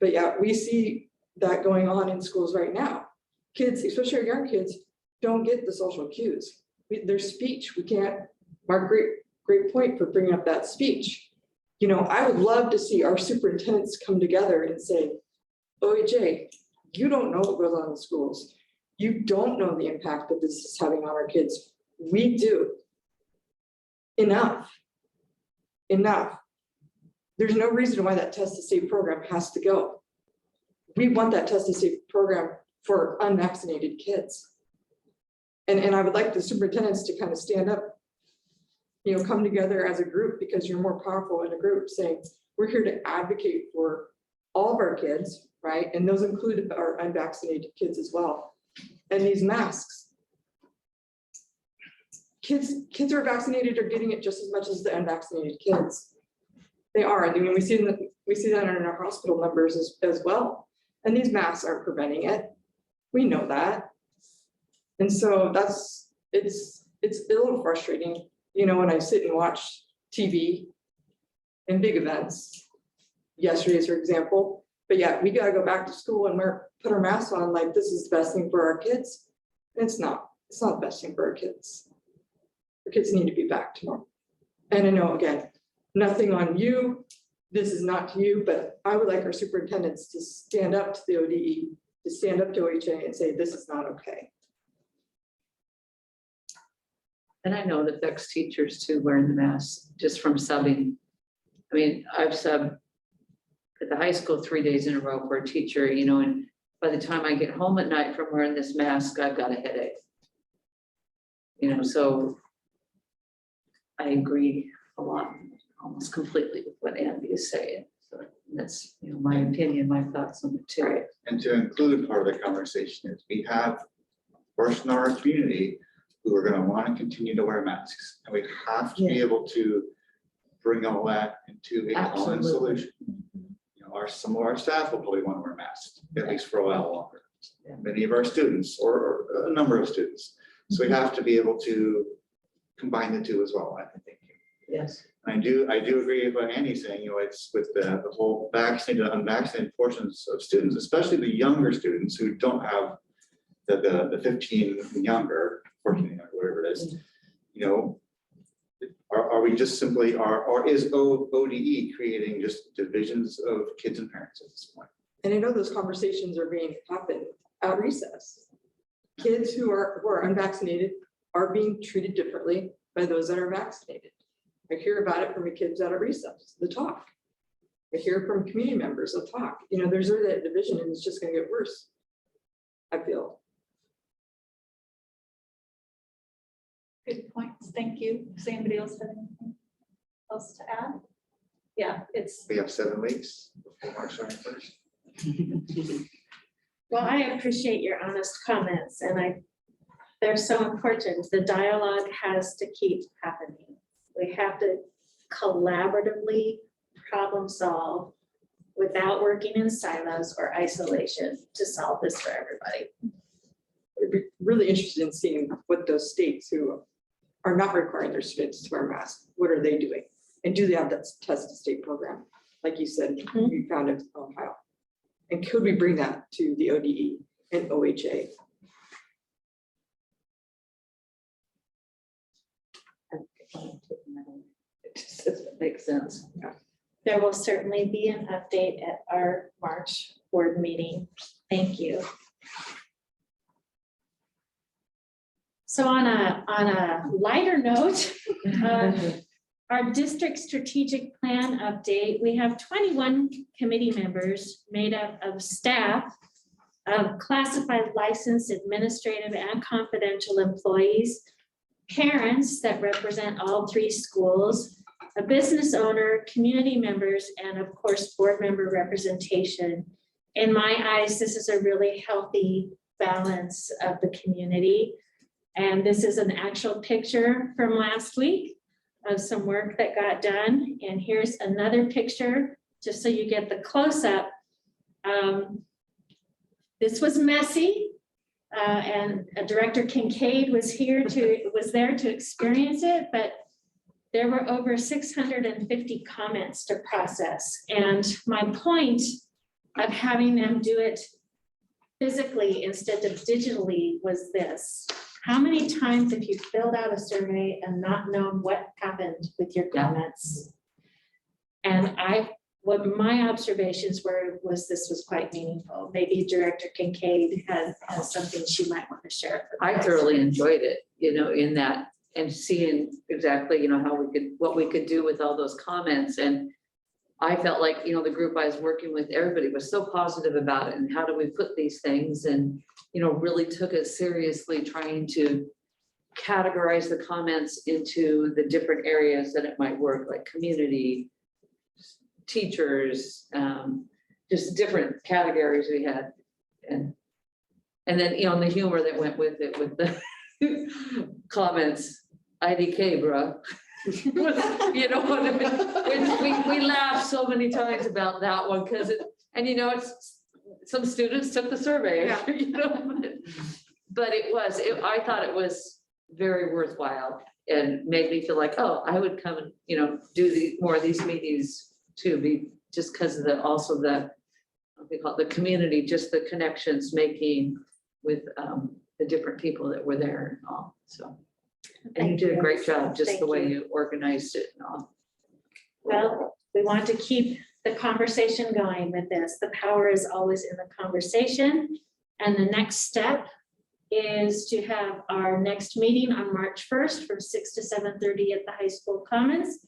But yeah, we see that going on in schools right now. Kids, especially our young kids, don't get the social cues. Their speech, we can't, Mark, great point for bringing up that speech. You know, I would love to see our superintendents come together and say, OHA, you don't know what goes on in schools. You don't know the impact that this is having on our kids. We do. Enough. There's no reason why that test to stay program has to go. We want that test to stay program for unvaccinated kids. And I would like the superintendents to kind of stand up, you know, come together as a group, because you're more powerful in a group, saying, we're here to advocate for all of our kids, right? And those include our unvaccinated kids as well. And these masks. Kids who are vaccinated are getting it just as much as the unvaccinated kids. They are. I mean, we see that in our hospital numbers as well. And these masks aren't preventing it. We know that. And so it's a little frustrating, you know, when I sit and watch TV and big events, yesterday's for example. But yeah, we gotta go back to school and put our masks on like this is the best thing for our kids. It's not the best thing for our kids. Our kids need to be back to normal. And I know, again, nothing on you. This is not to you, but I would like our superintendents to stand up to the ODE, to stand up to OHA and say, this is not okay. And I know it affects teachers too, wearing the mask, just from subbing. I mean, I've subbed at the high school 3 days in a row for a teacher, you know, and by the time I get home at night from wearing this mask, I've got a headache. You know, so I agree a lot, almost completely with what Andy is saying. So that's, you know, my opinion, my thoughts on it too. And to include part of the conversation is we have a portion of our community who are going to want to continue to wear masks. And we have to be able to bring all that into a common solution. You know, some of our staff will probably want to wear masks, at least for a while longer. Many of our students or a number of students. So we have to be able to combine the two as well, I think. Yes. I do agree with what Andy's saying, you know, it's with the whole vaccinated, unvaccinated portions of students, especially the younger students who don't have the 15 and younger, 14, whatever it is, you know, are we just simply, or is ODE creating just divisions of kids and parents at this point? And I know those conversations are being happened at recess. Kids who are unvaccinated are being treated differently by those that are vaccinated. I hear about it from the kids out of recess, the talk. I hear from community members, the talk. You know, there's really that division and it's just gonna get worse, I feel. Good points. Thank you. Does anybody else have anything else to add? Yeah, it's. We have 7 weeks before March 31st. Well, I appreciate your honest comments and they're so important. The dialogue has to keep happening. We have to collaboratively problem solve without working in silos or isolation to solve this for everybody. I'd be really interested in seeing what those states who are not requiring their students to wear masks, what are they doing? And do they have that test to state program? Like you said, we found it in Ohio. And could we bring that to the ODE and OHA? It just doesn't make sense. There will certainly be an update at our March board meeting. Thank you. So on a lighter note, our district strategic plan update, we have 21 committee members made up of staff, of classified licensed administrative and confidential employees, parents that represent all 3 schools, a business owner, community members, and of course, board member representation. In my eyes, this is a really healthy balance of the community. And this is an actual picture from last week of some work that got done. And here's another picture, just so you get the close-up. This was messy. And Director Kincaid was there to experience it, but there were over 650 comments to process. And my point of having them do it physically instead of digitally was this. How many times have you filled out a survey and not known what happened with your comments? And what my observations was this was quite meaningful. Maybe Director Kincaid has something she might want to share. I thoroughly enjoyed it, in that, and seeing exactly, how what we could do with all those comments. And I felt like, the group I was working with, everybody was so positive about it, and how do we put these things, and, really took it seriously, trying to categorize the comments into the different areas that it might work, like community, teachers, just different categories we had. And then, the humor that went with it, with the comments, IDK, bruh. What I mean? We laughed so many times about that one, because it's some students took the survey, but I thought it was very worthwhile, and made me feel like, oh, I would come and, do more of these meetings too, just because of what they call it, the community, just the connections making with the different people that were there and all, so. And you did a great job, just the way you organized it and all. Well, we want to keep the conversation going with this. The power is always in the conversation. And the next step is to have our next meeting on March 1st from 6 to 7:30 at the high school commons.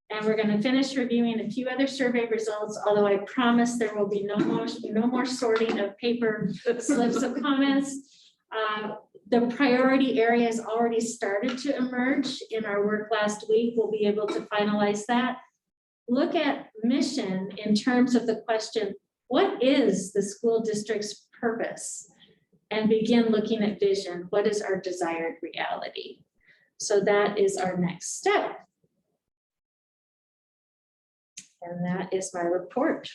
And we're going to finish reviewing a few other survey results, although I promise there will be no more sorting of paper slips of comments. The priority areas already started to emerge in our work last week. We'll be able to finalize that. Look at mission in terms of the question, what is the school district's purpose? And begin looking at vision. What is our desired reality? So that is our next step. And that is my report.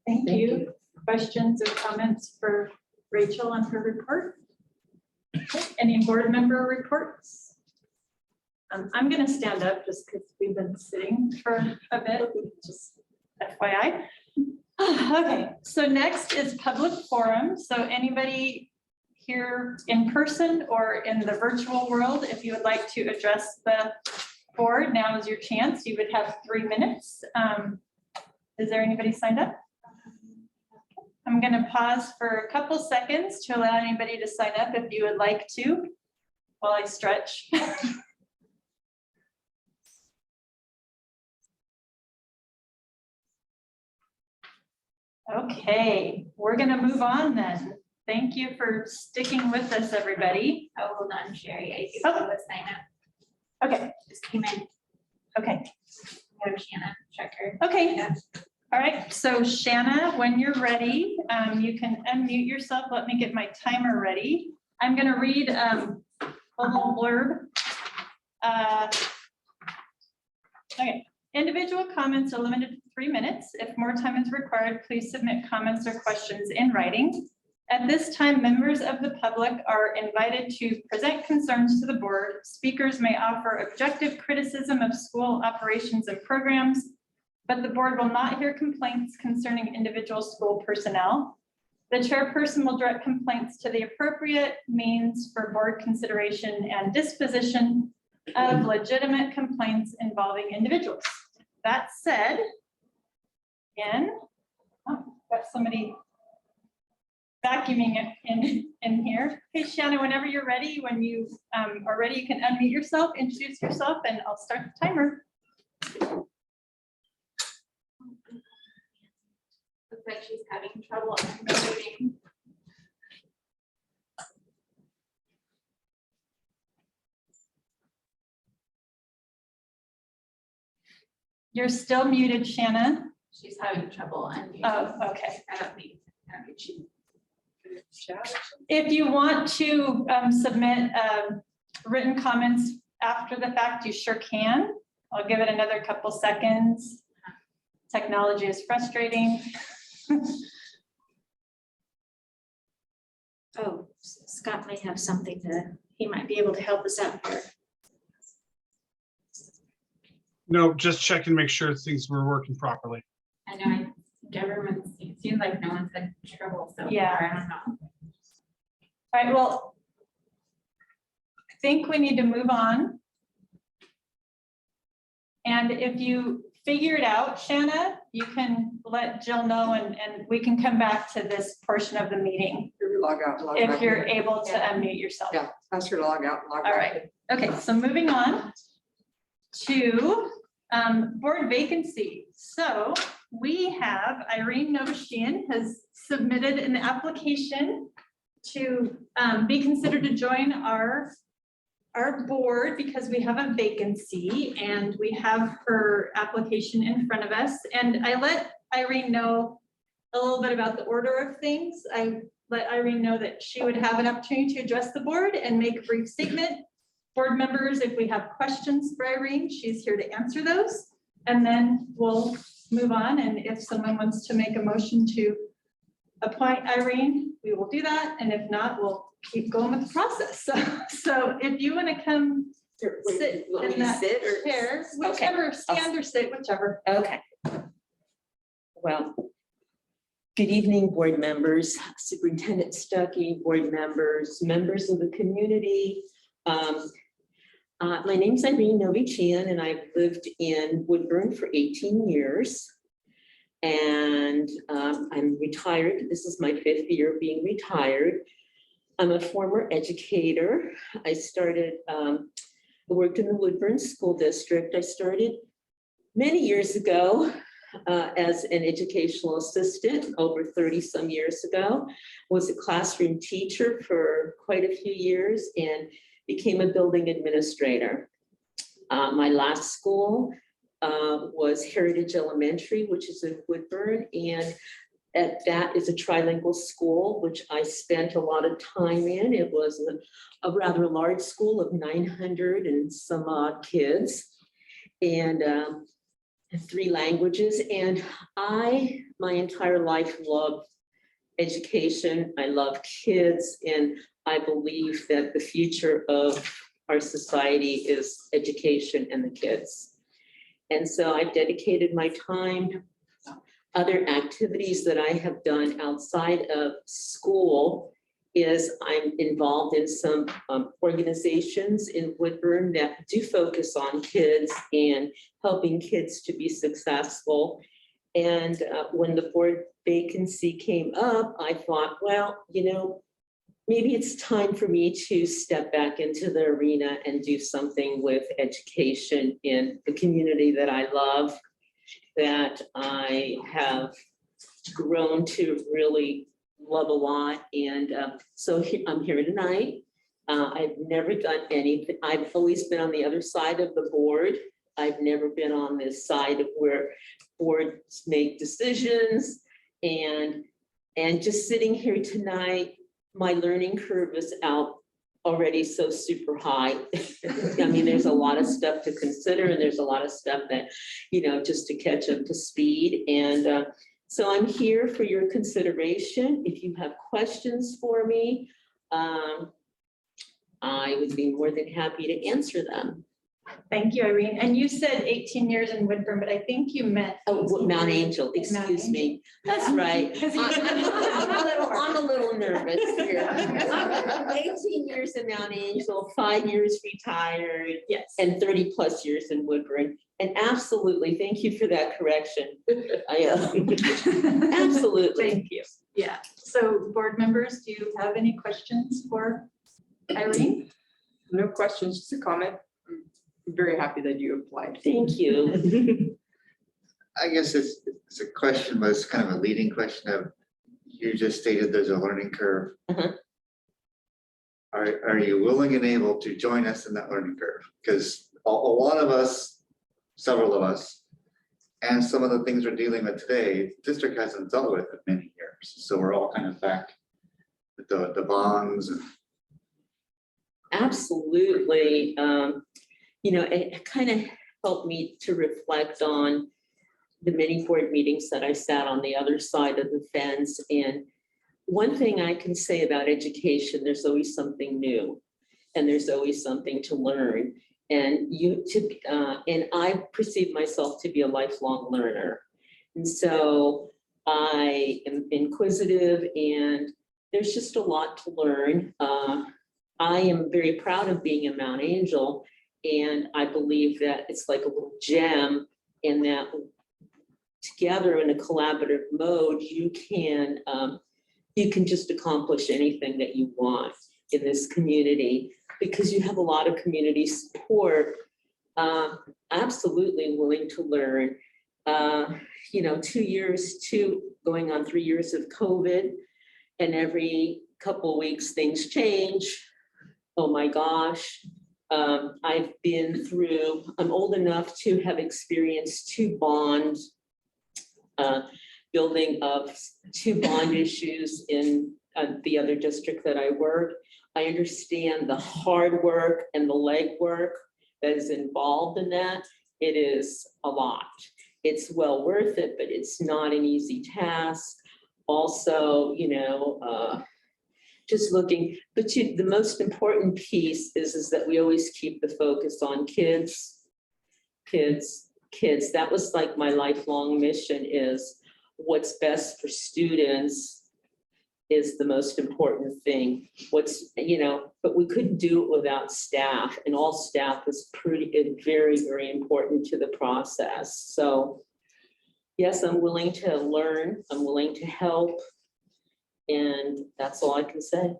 Thank you. Questions or comments for Rachel on her report? Any board member reports? I'm going to stand up just because we've been sitting for a bit, just FYI. Okay, so next is public forum. So anybody here in person or in the virtual world, if you would like to address the board, now is your chance. You would have 3 minutes. Is there anybody signed up? I'm going to pause for a couple seconds to allow anybody to sign up if you would like to, while I stretch. Okay, we're going to move on then. Thank you for sticking with us, everybody. Oh, hold on, Sherry. I do have a sign up. Okay. Just came in. Okay. Go to Shannon, check her. Okay. Yeah. All right. So Shanna, when you're ready, you can unmute yourself. Let me get my timer ready. I'm going to read a little blurb. Okay. Individual comments are limited to 3 minutes. If more time is required, please submit comments or questions in writing. At this time, members of the public are invited to present concerns to the board. Speakers may offer objective criticism of school operations and programs, but the board will not hear complaints concerning individual school personnel. The chairperson will direct complaints to the appropriate means for board consideration and disposition. of legitimate complaints involving individuals. That said, got somebody vacuuming it in here. Hey, Shanna, whenever you're ready, when you are ready, you can unmute yourself, introduce yourself, and I'll start the timer. Looks like she's having trouble unmuting. You're still muted, Shanna. She's having trouble unmuting. Oh, okay. I don't think she. If you want to submit written comments after the fact, you sure can. I'll give it another couple seconds. Technology is frustrating. Oh, Scott may have something he might be able to help us out here. No, just check and make sure things were working properly. I know, government, it seems like no one's had trouble so Yeah. far, I don't know. All right, well, I think we need to move on. And if you figure it out, Shanna, you can let Jill know and we can come back to this portion of the meeting Log out, log back if you're in. able to unmute yourself. Yeah, ask her to log out, log back. All right. Okay, so moving on to board vacancy. So we have Irene Novoshian has submitted an application to be considered to join our board because we have a vacancy and we have her application in front of us. And I let Irene know a little bit about the order of things. I let Irene know that she would have an opportunity to address the board and make a brief statement. Board members, if we have questions for Irene, she's here to answer those. And then we'll move on. And if someone wants to make a motion to appoint Irene, we will do that. And if not, we'll keep going with the process. So if you want to come Here, wait, sit you want me in to that sit or- chair, Okay. whichever, stand or sit, whichever. Okay. Well, good evening, board members, Superintendent Stuckey, board members, members of the community. My name's Irene Novoshian and I've lived in Woodburn for 18 years. And I'm retired. This is my 5th year of being retired. I'm a former educator. I worked in the Woodburn School District. I started many years ago as an educational assistant over 30 some years ago, was a classroom teacher for quite a few years and became a building administrator. My last school was Heritage Elementary, which is in Woodburn, and that is a trilingual school, which I spent a lot of time in. It was a rather large school of 900 and some odd kids, and 3 languages. And my entire life loved education. I love kids, and I believe that the future of our society is education and the kids. And so I've dedicated my time. Other activities that I have done outside of school is I'm involved in some organizations in Woodburn that do focus on kids and helping kids to be successful. And when the board vacancy came up, I thought, well, maybe it's time for me to step back into the arena and do something with education in the community that I love, that I have grown to really love a lot. And so I'm here tonight. I've never done anything. I've always been on the other side of the board. I've never been on this side of where boards make decisions. And just sitting here tonight, my learning curve is out already so super high. I mean, there's a lot of stuff to consider and there's a lot of stuff that, just to catch up to speed. And so I'm here for your consideration. If you have questions for me, I would be more than happy to answer them. Thank you, Irene. And you said 18 years in Woodburn, but I think you meant. Oh, Mount Angel, Mount excuse Angel. me. That's right. I'm a little nervous here. 18 years in Mount Angel, 5 years retired, Yes. and 30 plus years in Woodburn. And absolutely, thank you for that correction. Absolutely. Thank you. Yeah. So board members, do you have any questions for Irene? No questions, just a comment. I'm very happy that you applied. Thank you. I guess it's a question, but it's kind of a leading question of, you just stated there's a learning curve. Uh-huh. Are you willing and able to join us in that learning curve? Because a lot of us, several of us, and some of the things we're dealing with today, the district hasn't dealt with in many years. So we're all kind of back with the bonds and Absolutely. You know, it kind of helped me to reflect on the many board meetings that I sat on the other side of the fence. And one thing I can say about education, there's always something new and there's always something to learn. And and I perceive myself to be a lifelong learner. And so I am inquisitive and there's just a lot to learn. I am very proud of being a Mount Angel, and I believe that it's like a little gem in that together in a collaborative mode, you can just accomplish anything that you want in this community because you have a lot of community support. Absolutely willing to learn. You know, going on 3 years of COVID, and every couple of weeks things change. Oh my gosh. I'm old enough to have experienced building of two bond issues in the other district that I work. I understand the hard work and the legwork that is involved in that. It is a lot. It's well worth it, but it's not an easy task. Also, you know, just looking, but the most important piece is that we always keep the focus on kids. That was like my lifelong mission, is what's best for students is the most important thing. But we couldn't do it without staff, and all staff was very, very important to the process. So yes, I'm willing to learn, I'm willing to help. And that's all I can say.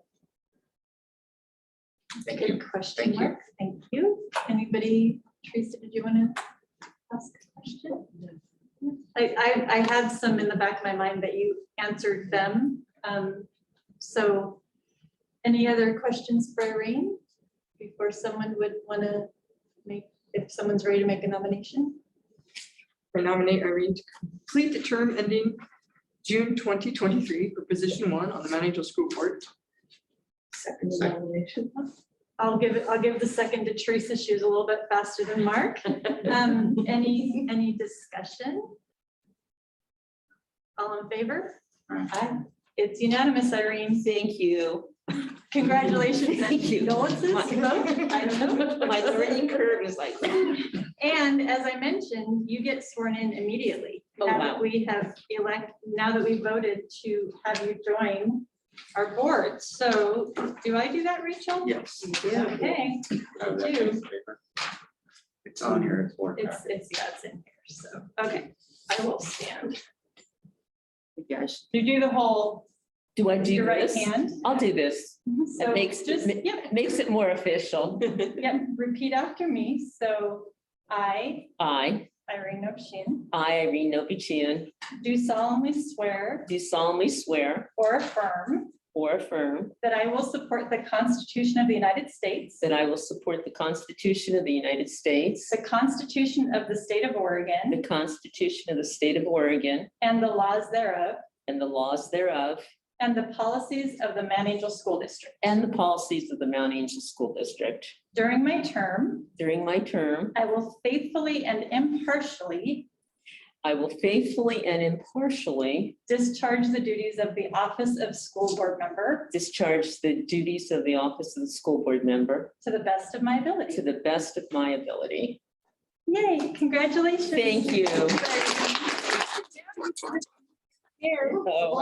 thank you. Good question, Mark. Thank you. Anybody, Teresa, did you want to ask a question? I had some in the back of my mind that you answered them. So any other questions for Irene before someone would want to if someone's ready to make a nomination? I nominate Irene to complete the term ending June 2023 for position 1 on the Mount Angel School Board. Second nomination. I'll give the second to Teresa. She was a little bit faster than Mark. Any discussion? All in favor? Aye. It's unanimous, Irene. Thank you. Congratulations. Thank you. Condolences, vote? I don't know. My learning curve is like. And as I mentioned, you get sworn in immediately. Oh, Now wow. that we have now that we voted to have you join our board. So do I do that, Rachel? Yes. Okay, Have that do. piece of paper. It's on here. It's more. it's in here. So, okay, I will stand. Gosh, You do the whole, do I do your right this? hand. I'll do this. So makes- just, Makes it more official. yep, repeat after me. So I, I, Irene Novshin, Irene Novichian, do solemnly swear do solemnly swear or affirm or affirm that I will support the Constitution of the United States, that I will support the Constitution of the United States, the Constitution of the State of the Oregon, Constitution of the State of Oregon, and the laws thereof, and the laws thereof, and the policies of the Mount Angel School District. and the policies of the Mount Angel School District. During my term, During my term, I will faithfully and impartially I will faithfully and impartially discharge the duties of the office of school board member discharge the duties of the office of the school board member to the best of my to ability. the best of my ability. Yay, congratulations. Thank you. Here. Oh,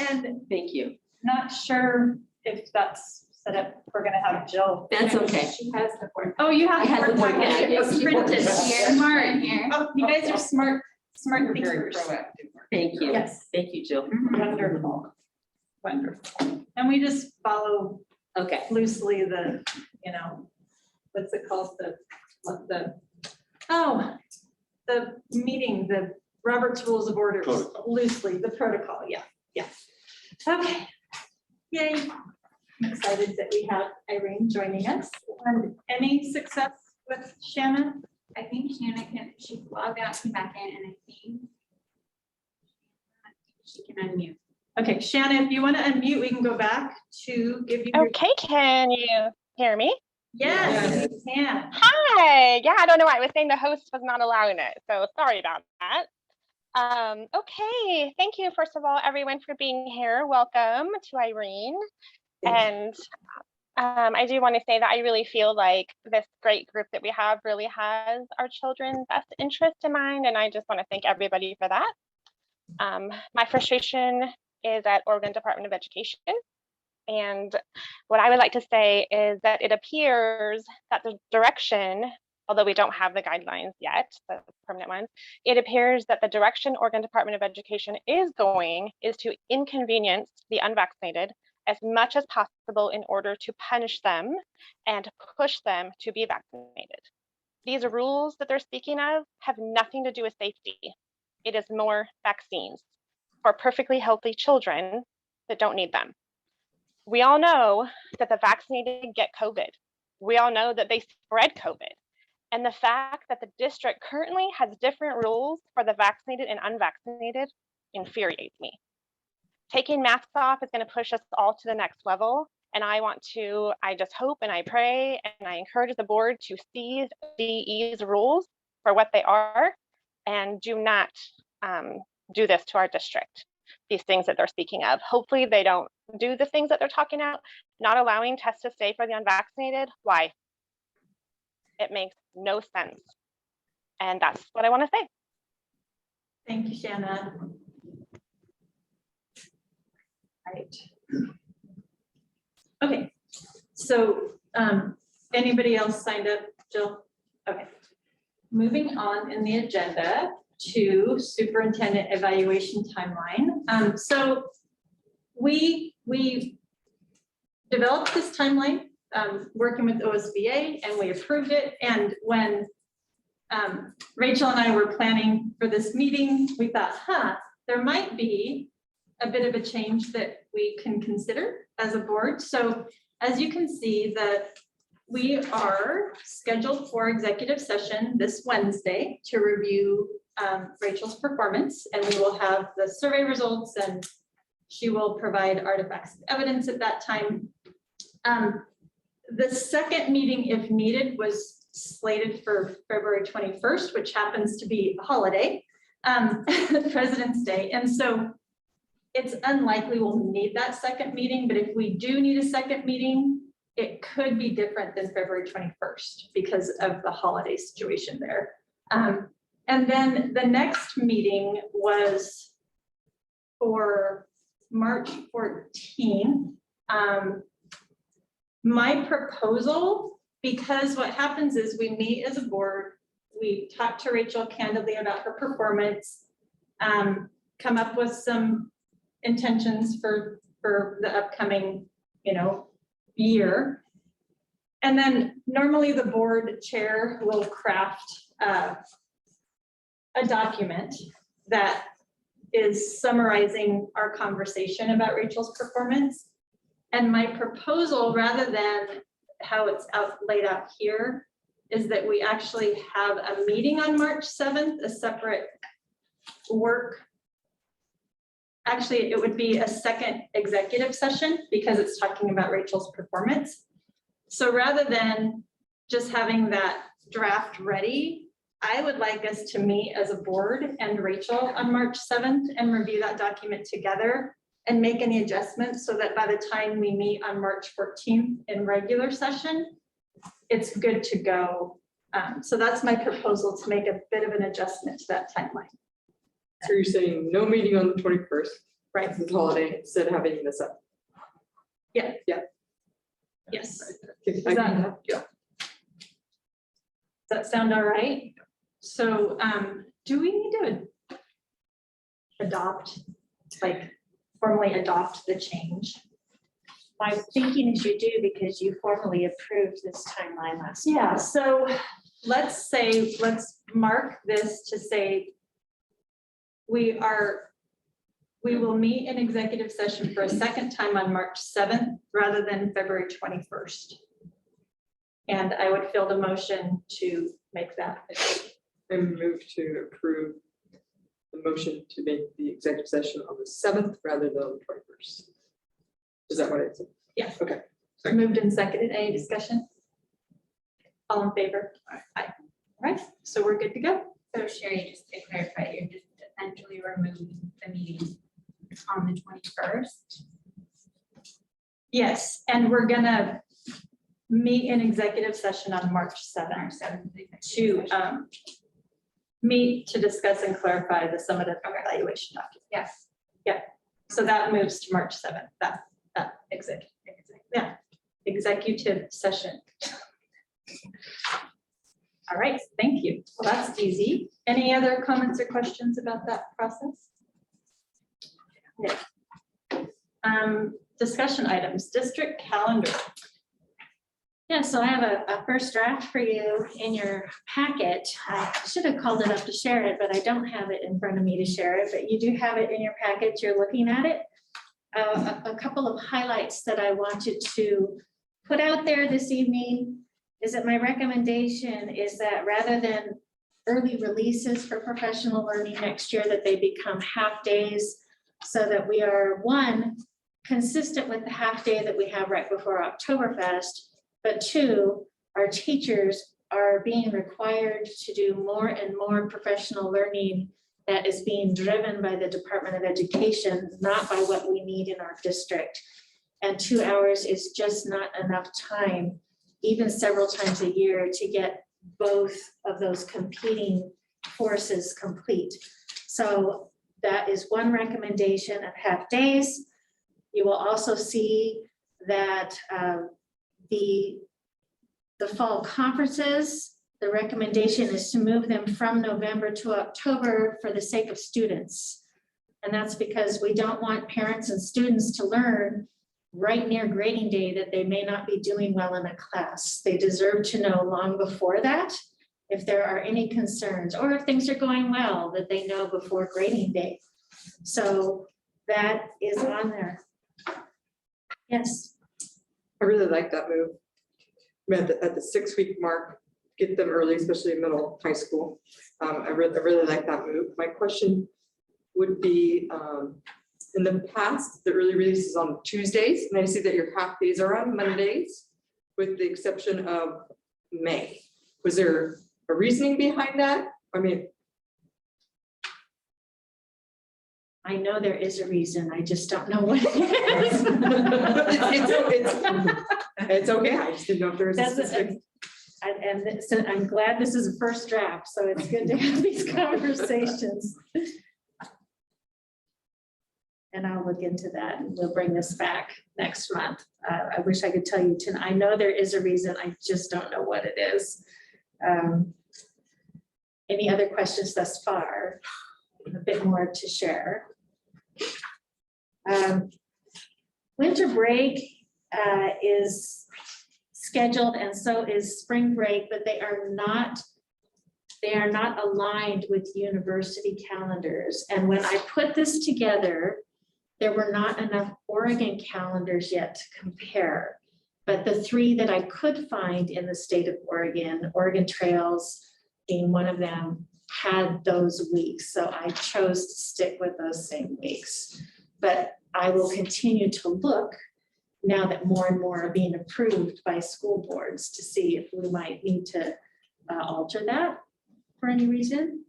And thank you. not sure if that's set up, we're gonna have Jill. That's okay. She has the board. Oh, you have. I have the board packet. packet. It's printed here. Smart here. Oh, you guys are smart thinkers. Thank you. Yes. Thank you, Jill. Wonderful. Wonderful. And we just follow Okay. loosely the, what's it called, the meeting, the Robert's Rules of Order, Protocol. loosely, the protocol, yeah. Okay. Yay. I'm excited that we have Irene joining us. And any success with Shannon? I think Shannon she logged out, came back in, and I think she can unmute. Okay, Shannon, if you want to unmute, we can go back to give you. your- Okay, can you hear me? Yes, you can. Hi. Yeah, I don't know why I was saying the host was not allowing it, so sorry about that. Okay, thank you, first of all, everyone, for being here. Welcome to Irene. And I do want to say that I really feel like this great group that we have really has our children's best interest in mind, and I just want to thank everybody for that. My frustration is at Oregon Department of Education. And what I would like to say is that it appears that the direction, although we don't have the guidelines yet, the permanent ones, it appears that the direction Oregon Department of Education is going is to inconvenience the unvaccinated as much as possible in order to punish them and push them to be vaccinated. These rules that they're speaking of have nothing to do with safety. It is more vaccines for perfectly healthy children that don't need them. We all know that the vaccinated get COVID. We all know that they spread COVID. And the fact that the district currently has different rules for the vaccinated and unvaccinated infuriates me. Taking masks off is going to push us all to the next level. And I just hope and I pray and I encourage the board to see DE's rules for what they are and do not do this to our district. These things that they're speaking of. Hopefully they don't do the things that they're talking about, not allowing tests to stay for the unvaccinated. Why? It makes no sense. And that's what I want to say. Thank you, Shannon. Right. Okay, so anybody else signed up, Jill? Okay. Moving on in the agenda to superintendent evaluation timeline. So we developed this timeline working with OSBA and we approved it. And when Rachel and I were planning for this meeting, we thought, there might be a bit of a change that we can consider as a board. So as you can see, we are scheduled for executive session this Wednesday to review Rachel's performance, and we will have the survey results and she will provide artifacts of evidence at that time. The second meeting, if needed, was slated for February 21st, which happens to be a holiday, President's Day. And so it's unlikely we'll need that second meeting, but if we do need a second meeting, it could be different than February 21st because of the holiday situation there. And then the next meeting was for March 14th. My proposal, because what happens is we meet as a board, we talk to Rachel candidly about her performance, come up with some intentions for the upcoming, year. And then normally the board chair will craft a document that is summarizing our conversation about Rachel's performance. And my proposal, rather than how it's laid out here, is that we actually have a meeting on March 7th, a separate work. Actually, it would be a second executive session because it's talking about Rachel's performance. So rather than just having that draft ready I would like us to meet as a board and Rachel on March 7th and review that document together and make any adjustments so that by the time we meet on March 14th in regular session, it's good to go. So that's my proposal, to make a bit of an adjustment to that timeline. So you're saying no meeting on the 21st, Right. it's the holiday, instead of having this up. Yeah. Yeah. Yes. Does that- Yeah. Does that sound all right? So do we need to adopt, like formally adopt the change? My thinking is you do because you formally approved this timeline last. Yeah, month. so let's mark this to say we will meet in executive session for a second time on March 7th rather than February 21st. And I would fill the motion to make that. And move to approve the motion to make the executive session on the 7th rather than the 21st. Is that what it said? Yeah. Okay. Moved and seconded. Any discussion? All in favor? Aye. All right, so we're good to go. So Sherry, just to clarify, you're just essentially removing the meeting on the 21st. Yes, and we're gonna meet in executive session on March 7th to meet to discuss and clarify the summative evaluation document. Yes. Yeah, so that moves to March 7th, that executive session. All right, thank you. Well, that's easy. Any other comments or questions about that process? Yeah. Discussion items, district calendar. Yeah, so I have a first draft for you in your packet. I should have called it up to share it, but I don't have it in front of me to share it, but you do have it in your packet. You're looking at it. A couple of highlights that I wanted to put out there this evening is that my recommendation is that rather than early releases for professional learning next year, that they become half days so that we are, one, consistent with the half day that we have right before Oktoberfest, but two, our teachers are being required to do more and more professional learning that is being driven by the Department of Education, not by what we need in our district. And 2 hours is just not enough time, even several times a year, to get both of those competing forces complete. So that is one recommendation of half days. You will also see that the fall conferences, the recommendation is to move them from November to October for the sake of students. And that's because we don't want parents and students to learn right near grading day that they may not be doing well in a class. They deserve to know long before that if there are any concerns, or if things are going well, that they know before grading day. So that is on there. Yes. I really like that move. At the 6-week mark, get them early, especially middle, high school. I really like that move. My question would be, in the past, the early release is on Tuesdays, and I see that your half days are on Mondays, with the exception of May. Was there a reasoning behind that? I mean, I know there is a reason, I just don't know what it is. it's okay, I just didn't know if there was a Doesn't- specific. So I'm glad this is a first draft, so it's good to have these conversations. And I'll look into that and we'll bring this back next month. I wish I could tell you tonight. I know there is a reason, I just don't know what it is. Any other questions thus far? A bit more to share. Winter break is scheduled, and so is spring break, but they are not aligned with university calendars. And when I put this together, there were not enough Oregon calendars yet to compare. But the 3 that I could find in the state of Oregon, Oregon Trails being one of them, had those weeks. So I chose to stick with those same weeks. But I will continue to look now that more and more are being approved by school boards to see if we might need to alter that. for any reason.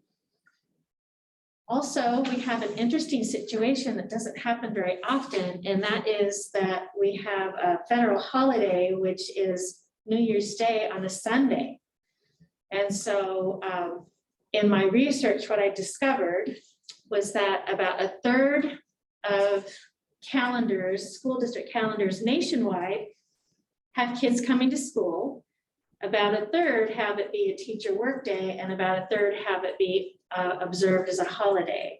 Also, we have an interesting situation that doesn't happen very often, and that is that we have a federal holiday, which is New Year's Day on a Sunday. And so in my research, what I discovered was that about a third of calendars, school district calendars nationwide, have kids coming to school. About a third have it be a teacher workday, and about a third have it be observed as a holiday.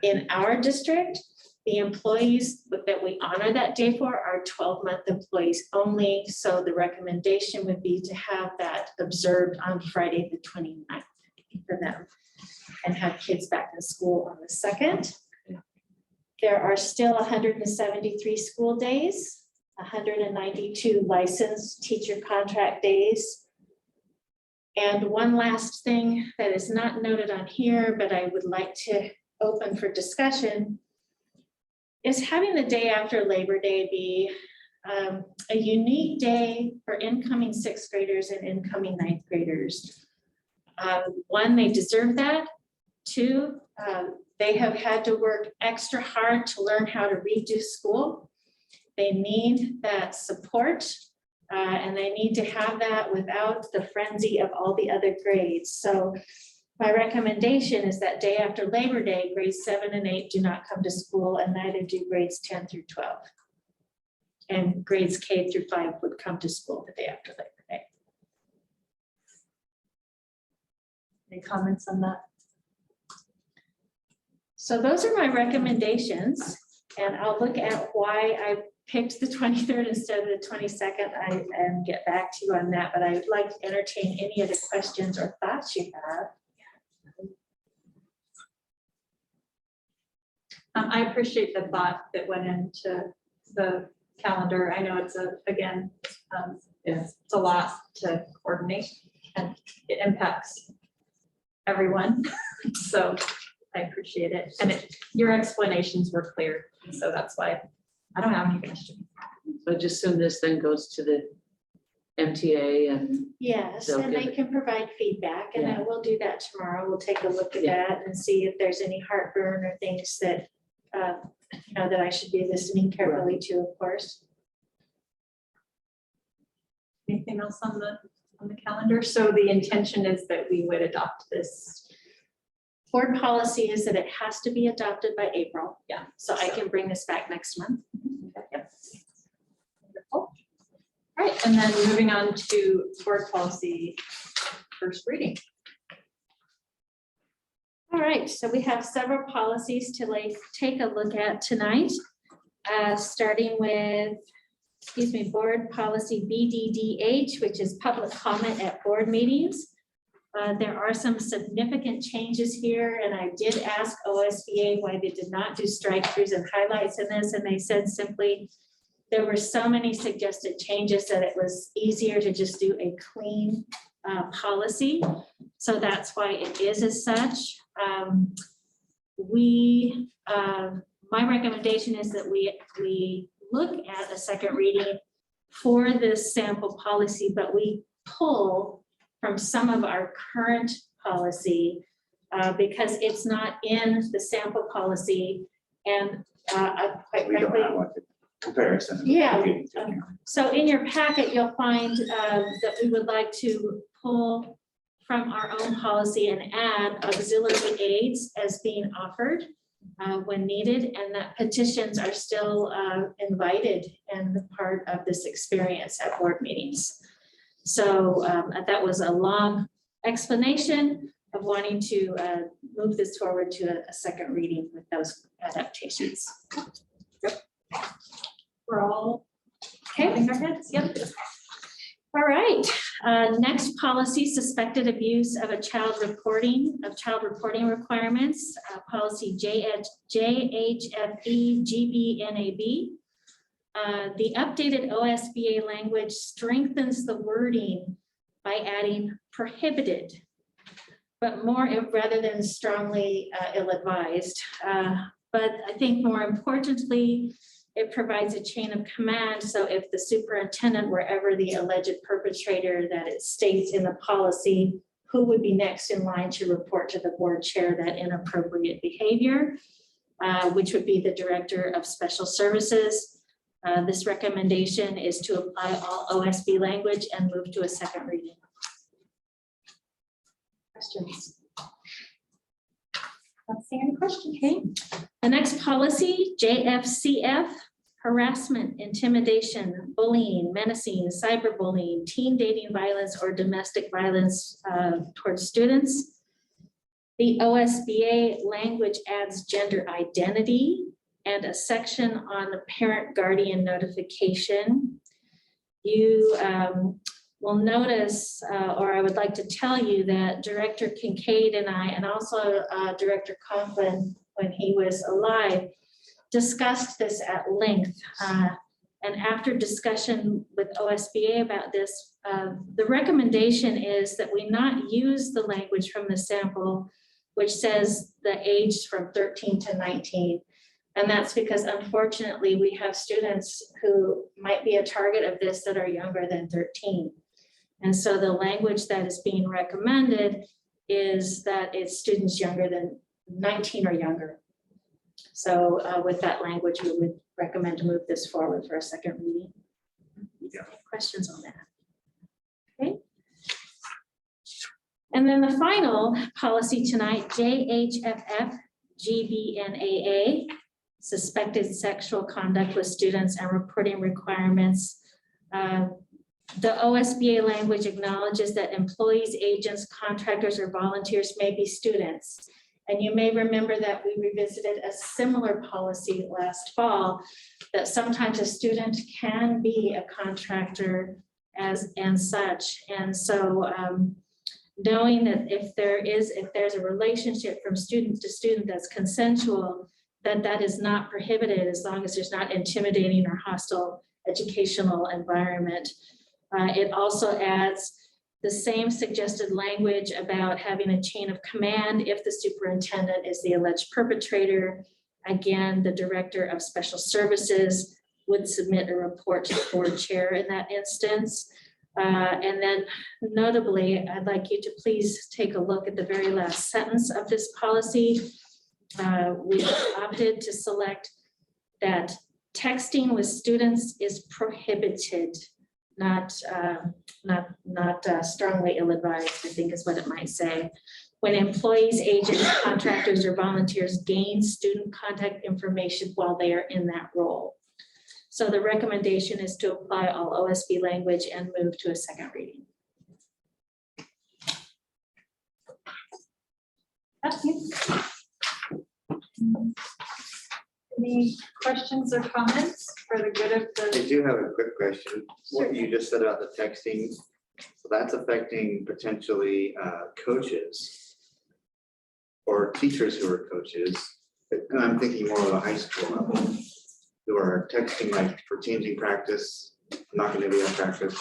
In our district, the employees that we honor that day for are 12-month employees only. So the recommendation would be to have that observed on Friday, the 29th for them, and have kids back in school on the 2nd. There are still 173 school days, 192 licensed teacher contract days. And one last thing that is not noted on here, but I would like to open for discussion, is having the day after Labor Day be a unique day for incoming 6th graders and incoming 9th graders. One, they deserve that. Two, they have had to work extra hard to learn how to redo school. They need that support. And they need to have that without the frenzy of all the other grades. So my recommendation is that day after Labor Day, grades 7 and 8 do not come to school, and neither do grades 10 through 12. And grades K through 5 would come to school the day after Labor Day. Any comments on that? So those are my recommendations, and I'll look at why I picked the 23rd instead of the 22nd, and get back to you on that, but I would like to entertain any other questions or thoughts you have. I appreciate the thought that went into the calendar. I know it's it's a lot to coordinate, and it impacts everyone. So I appreciate it. And your explanations were clear. So that's why I don't have any questions. So I just assume this then goes to the MTA and. Yes, They'll and give they it- can provide feedback, and I will do that tomorrow. We'll take a look at Yeah. that and see if there's any heartburn or things that, that I should be listening carefully to, of course. Anything else on the calendar? So the intention is that we would adopt this. Board policy is that it has to be adopted by April. Yeah. So I can bring this back next month. Yep. Wonderful. All right, and then moving on to board policy first reading. All right, so we have several policies to take a look at tonight. Starting with, board policy BDDH, which is public comment at board meetings. There are some significant changes here, and I did ask OSBA why they did not do strike-throughs and highlights in this, and they said simply there were so many suggested changes that it was easier to just do a clean policy. So that's why it is as such. My recommendation is that we look at a second reading for this sample policy, but we pull from some of our current policy because it's not in the sample policy, and quite We don't frankly, have like a comparison. Yeah. So in your packet, you'll find that we would like to pull from our own policy and add auxiliary aids as being offered when needed, and that petitions are still invited and part of this experience at board meetings. So that was a long explanation of wanting to move this forward to a second reading with those adaptations. We're all nodding our heads. Yep. All right, next policy, suspected abuse of child reporting requirements, policy JHFE GBNAB. The updated OSBA language strengthens the wording by adding prohibited, but more rather than strongly ill-advised. But I think more importantly, it provides a chain of command. So if the superintendent were ever the alleged perpetrator that it states in the policy who would be next in line to report to the board chair that inappropriate behavior, which would be the Director of Special Services. This recommendation is to apply all OSB language and move to a second reading. Questions? Not seeing any questions. Okay. The next policy, JFCF, harassment, intimidation, bullying, menacing, cyberbullying, teen dating violence, or domestic violence towards students. The OSBA language adds gender identity and a section on parent guardian notification. You will notice, or I would like to tell you that Director Kincaid and I, and also Director Conklin, when he was alive, discussed this at length. And after discussion with OSBA about this, the recommendation is that we not use the language from the sample, which says the age from 13 to 19. And that's because unfortunately, we have students who might be a target of this that are younger than 13. And so the language that is being recommended is that it's students younger than 19 or younger. So with that language, we would recommend to move this forward for a second reading. Questions on that? Okay. And then the final policy tonight, JHFF GBNAA, suspected sexual conduct with students and reporting requirements. The OSBA language acknowledges that employees, agents, contractors, or volunteers may be students. And you may remember that we revisited a similar policy last fall, that sometimes a student can be a contractor and such. And so knowing that if there's a relationship from student to student that's consensual, that is not prohibited as long as there's not intimidating or hostile educational environment. It also adds the same suggested language about having a chain of command if the superintendent is the alleged perpetrator. Again, the Director of Special Services would submit a report to the board chair in that instance. And then notably, I'd like you to please take a look at the very last sentence of this policy. We opted to select that texting with students is prohibited, not strongly ill-advised, I think is what it might say. When employees, agents, contractors, or volunteers gain student contact information while they are in that role. So the recommendation is to apply all OSB language and move to a second reading. Any questions or comments for the good of I the? do have a quick question. What you just said about the texting, so that's affecting potentially coaches or teachers who are coaches. And I'm thinking more of a high school level, who are texting like for changing practice, not going to be at practice.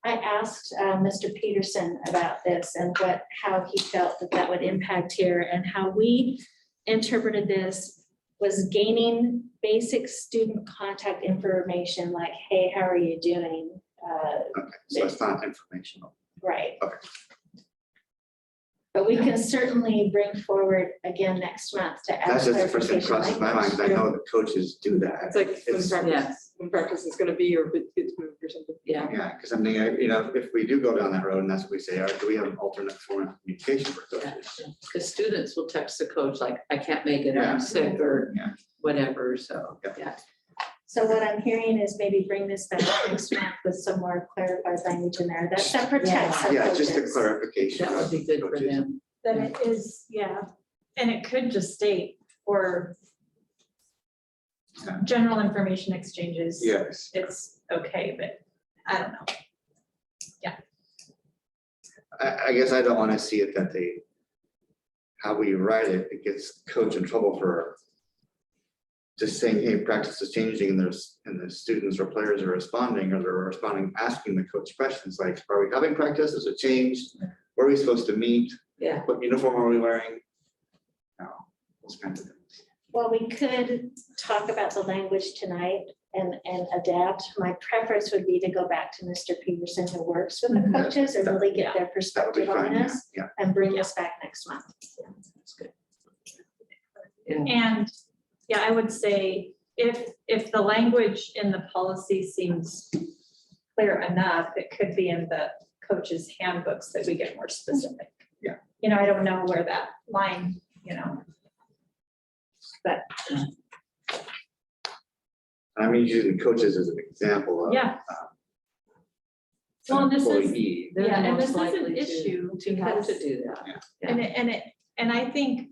I asked Mr. Peterson about this and how he felt that would impact here, and how we interpreted this was gaining basic student contact information like, hey, how are you doing? Okay, so it's not informational. Right. Okay. But we can certainly bring forward again next month to add That's just the first thing clarification crosses my mind, 'cause I know the coaches do that. It's like It's- when practice is gonna be, or if it gets moved or something. Yeah. Yeah, because I'm thinking, you know, if we do go down that road and that's what we say, all right, do we have an alternate form of communication for coaches? Because students will text the coach like, I can't make it, Yeah. I'm sick, or Yeah. whatever, so, Yeah. yeah. So what I'm hearing is maybe bring this back next month with some more clarified language in there that protects our Yeah, just a coaches. clarification. That would of be good for coaches. them. Then it is, yeah, and it could just state or Yeah. general information exchanges. Yes. It's okay, but I don't know. I guess I don't want to see it that how we write it, it gets coach in trouble for just saying, hey, practice is changing, and the students or players are responding, or they're responding, asking the coach questions like, are we having practice? Has it changed? Where are we supposed to meet? Yeah. What uniform are we wearing? No, those kinds of things. Well, we could talk about the language tonight and adapt. My preference would be to go back to Mr. Peterson, who works with the Mhm. coaches and really get their That would be perspective on fine, yeah, this yeah. and bring us back next month. That's good. And And, yeah, I would say if the language in the policy seems clear enough, it could be in the coaches' handbooks that we get more specific. Yeah. You know, I don't know where that line, you know. But, I mean, using coaches as an example of. yeah, um, Well, an this is- employee. they're the yeah, and most this is an likely to- issue To have to because- do that. and I think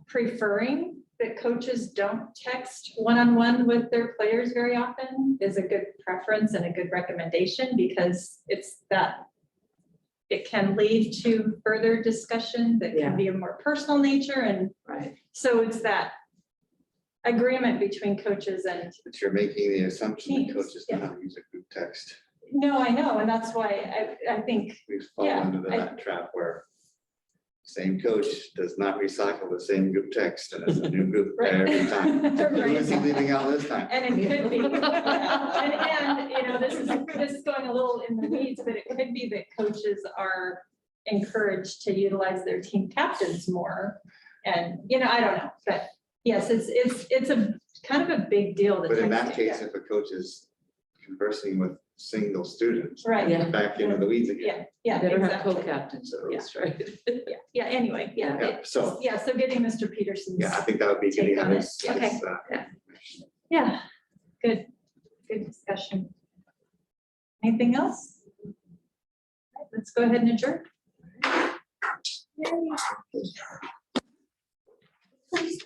preferring that coaches don't text one-on-one with their players very often is a good preference and a good recommendation because it's that it can lead to further discussion that Yeah. can be of more personal nature. And Right. so it's that agreement between coaches and, But you're making the assumption that Teams, coaches know yeah. how to use a group text. no, I know, and that's why I think, We've fallen Yeah, into I- that trap where same coach does not recycle the same group text and it's a new group Right. every time. Who Right. is he leaving out this time? and it could be, and, you know, this is going a little in the weeds, but it could be that coaches are encouraged to utilize their team captains more. And, you know, I don't know, but yes, it's a kind of a big deal. the But in that texting, case, yeah. if a coach is conversing with single students, Right. Yeah. back into the weeds again. Yeah, yeah. Better have exactly. co-captains at least, right? Yeah, anyway, yeah. Yeah, so- Yeah, so getting Mr. Peterson's. Yeah, I think that would be Take getting on it. his, Okay. Yeah, good discussion. Anything else? Let's go ahead and adjourn. Yay.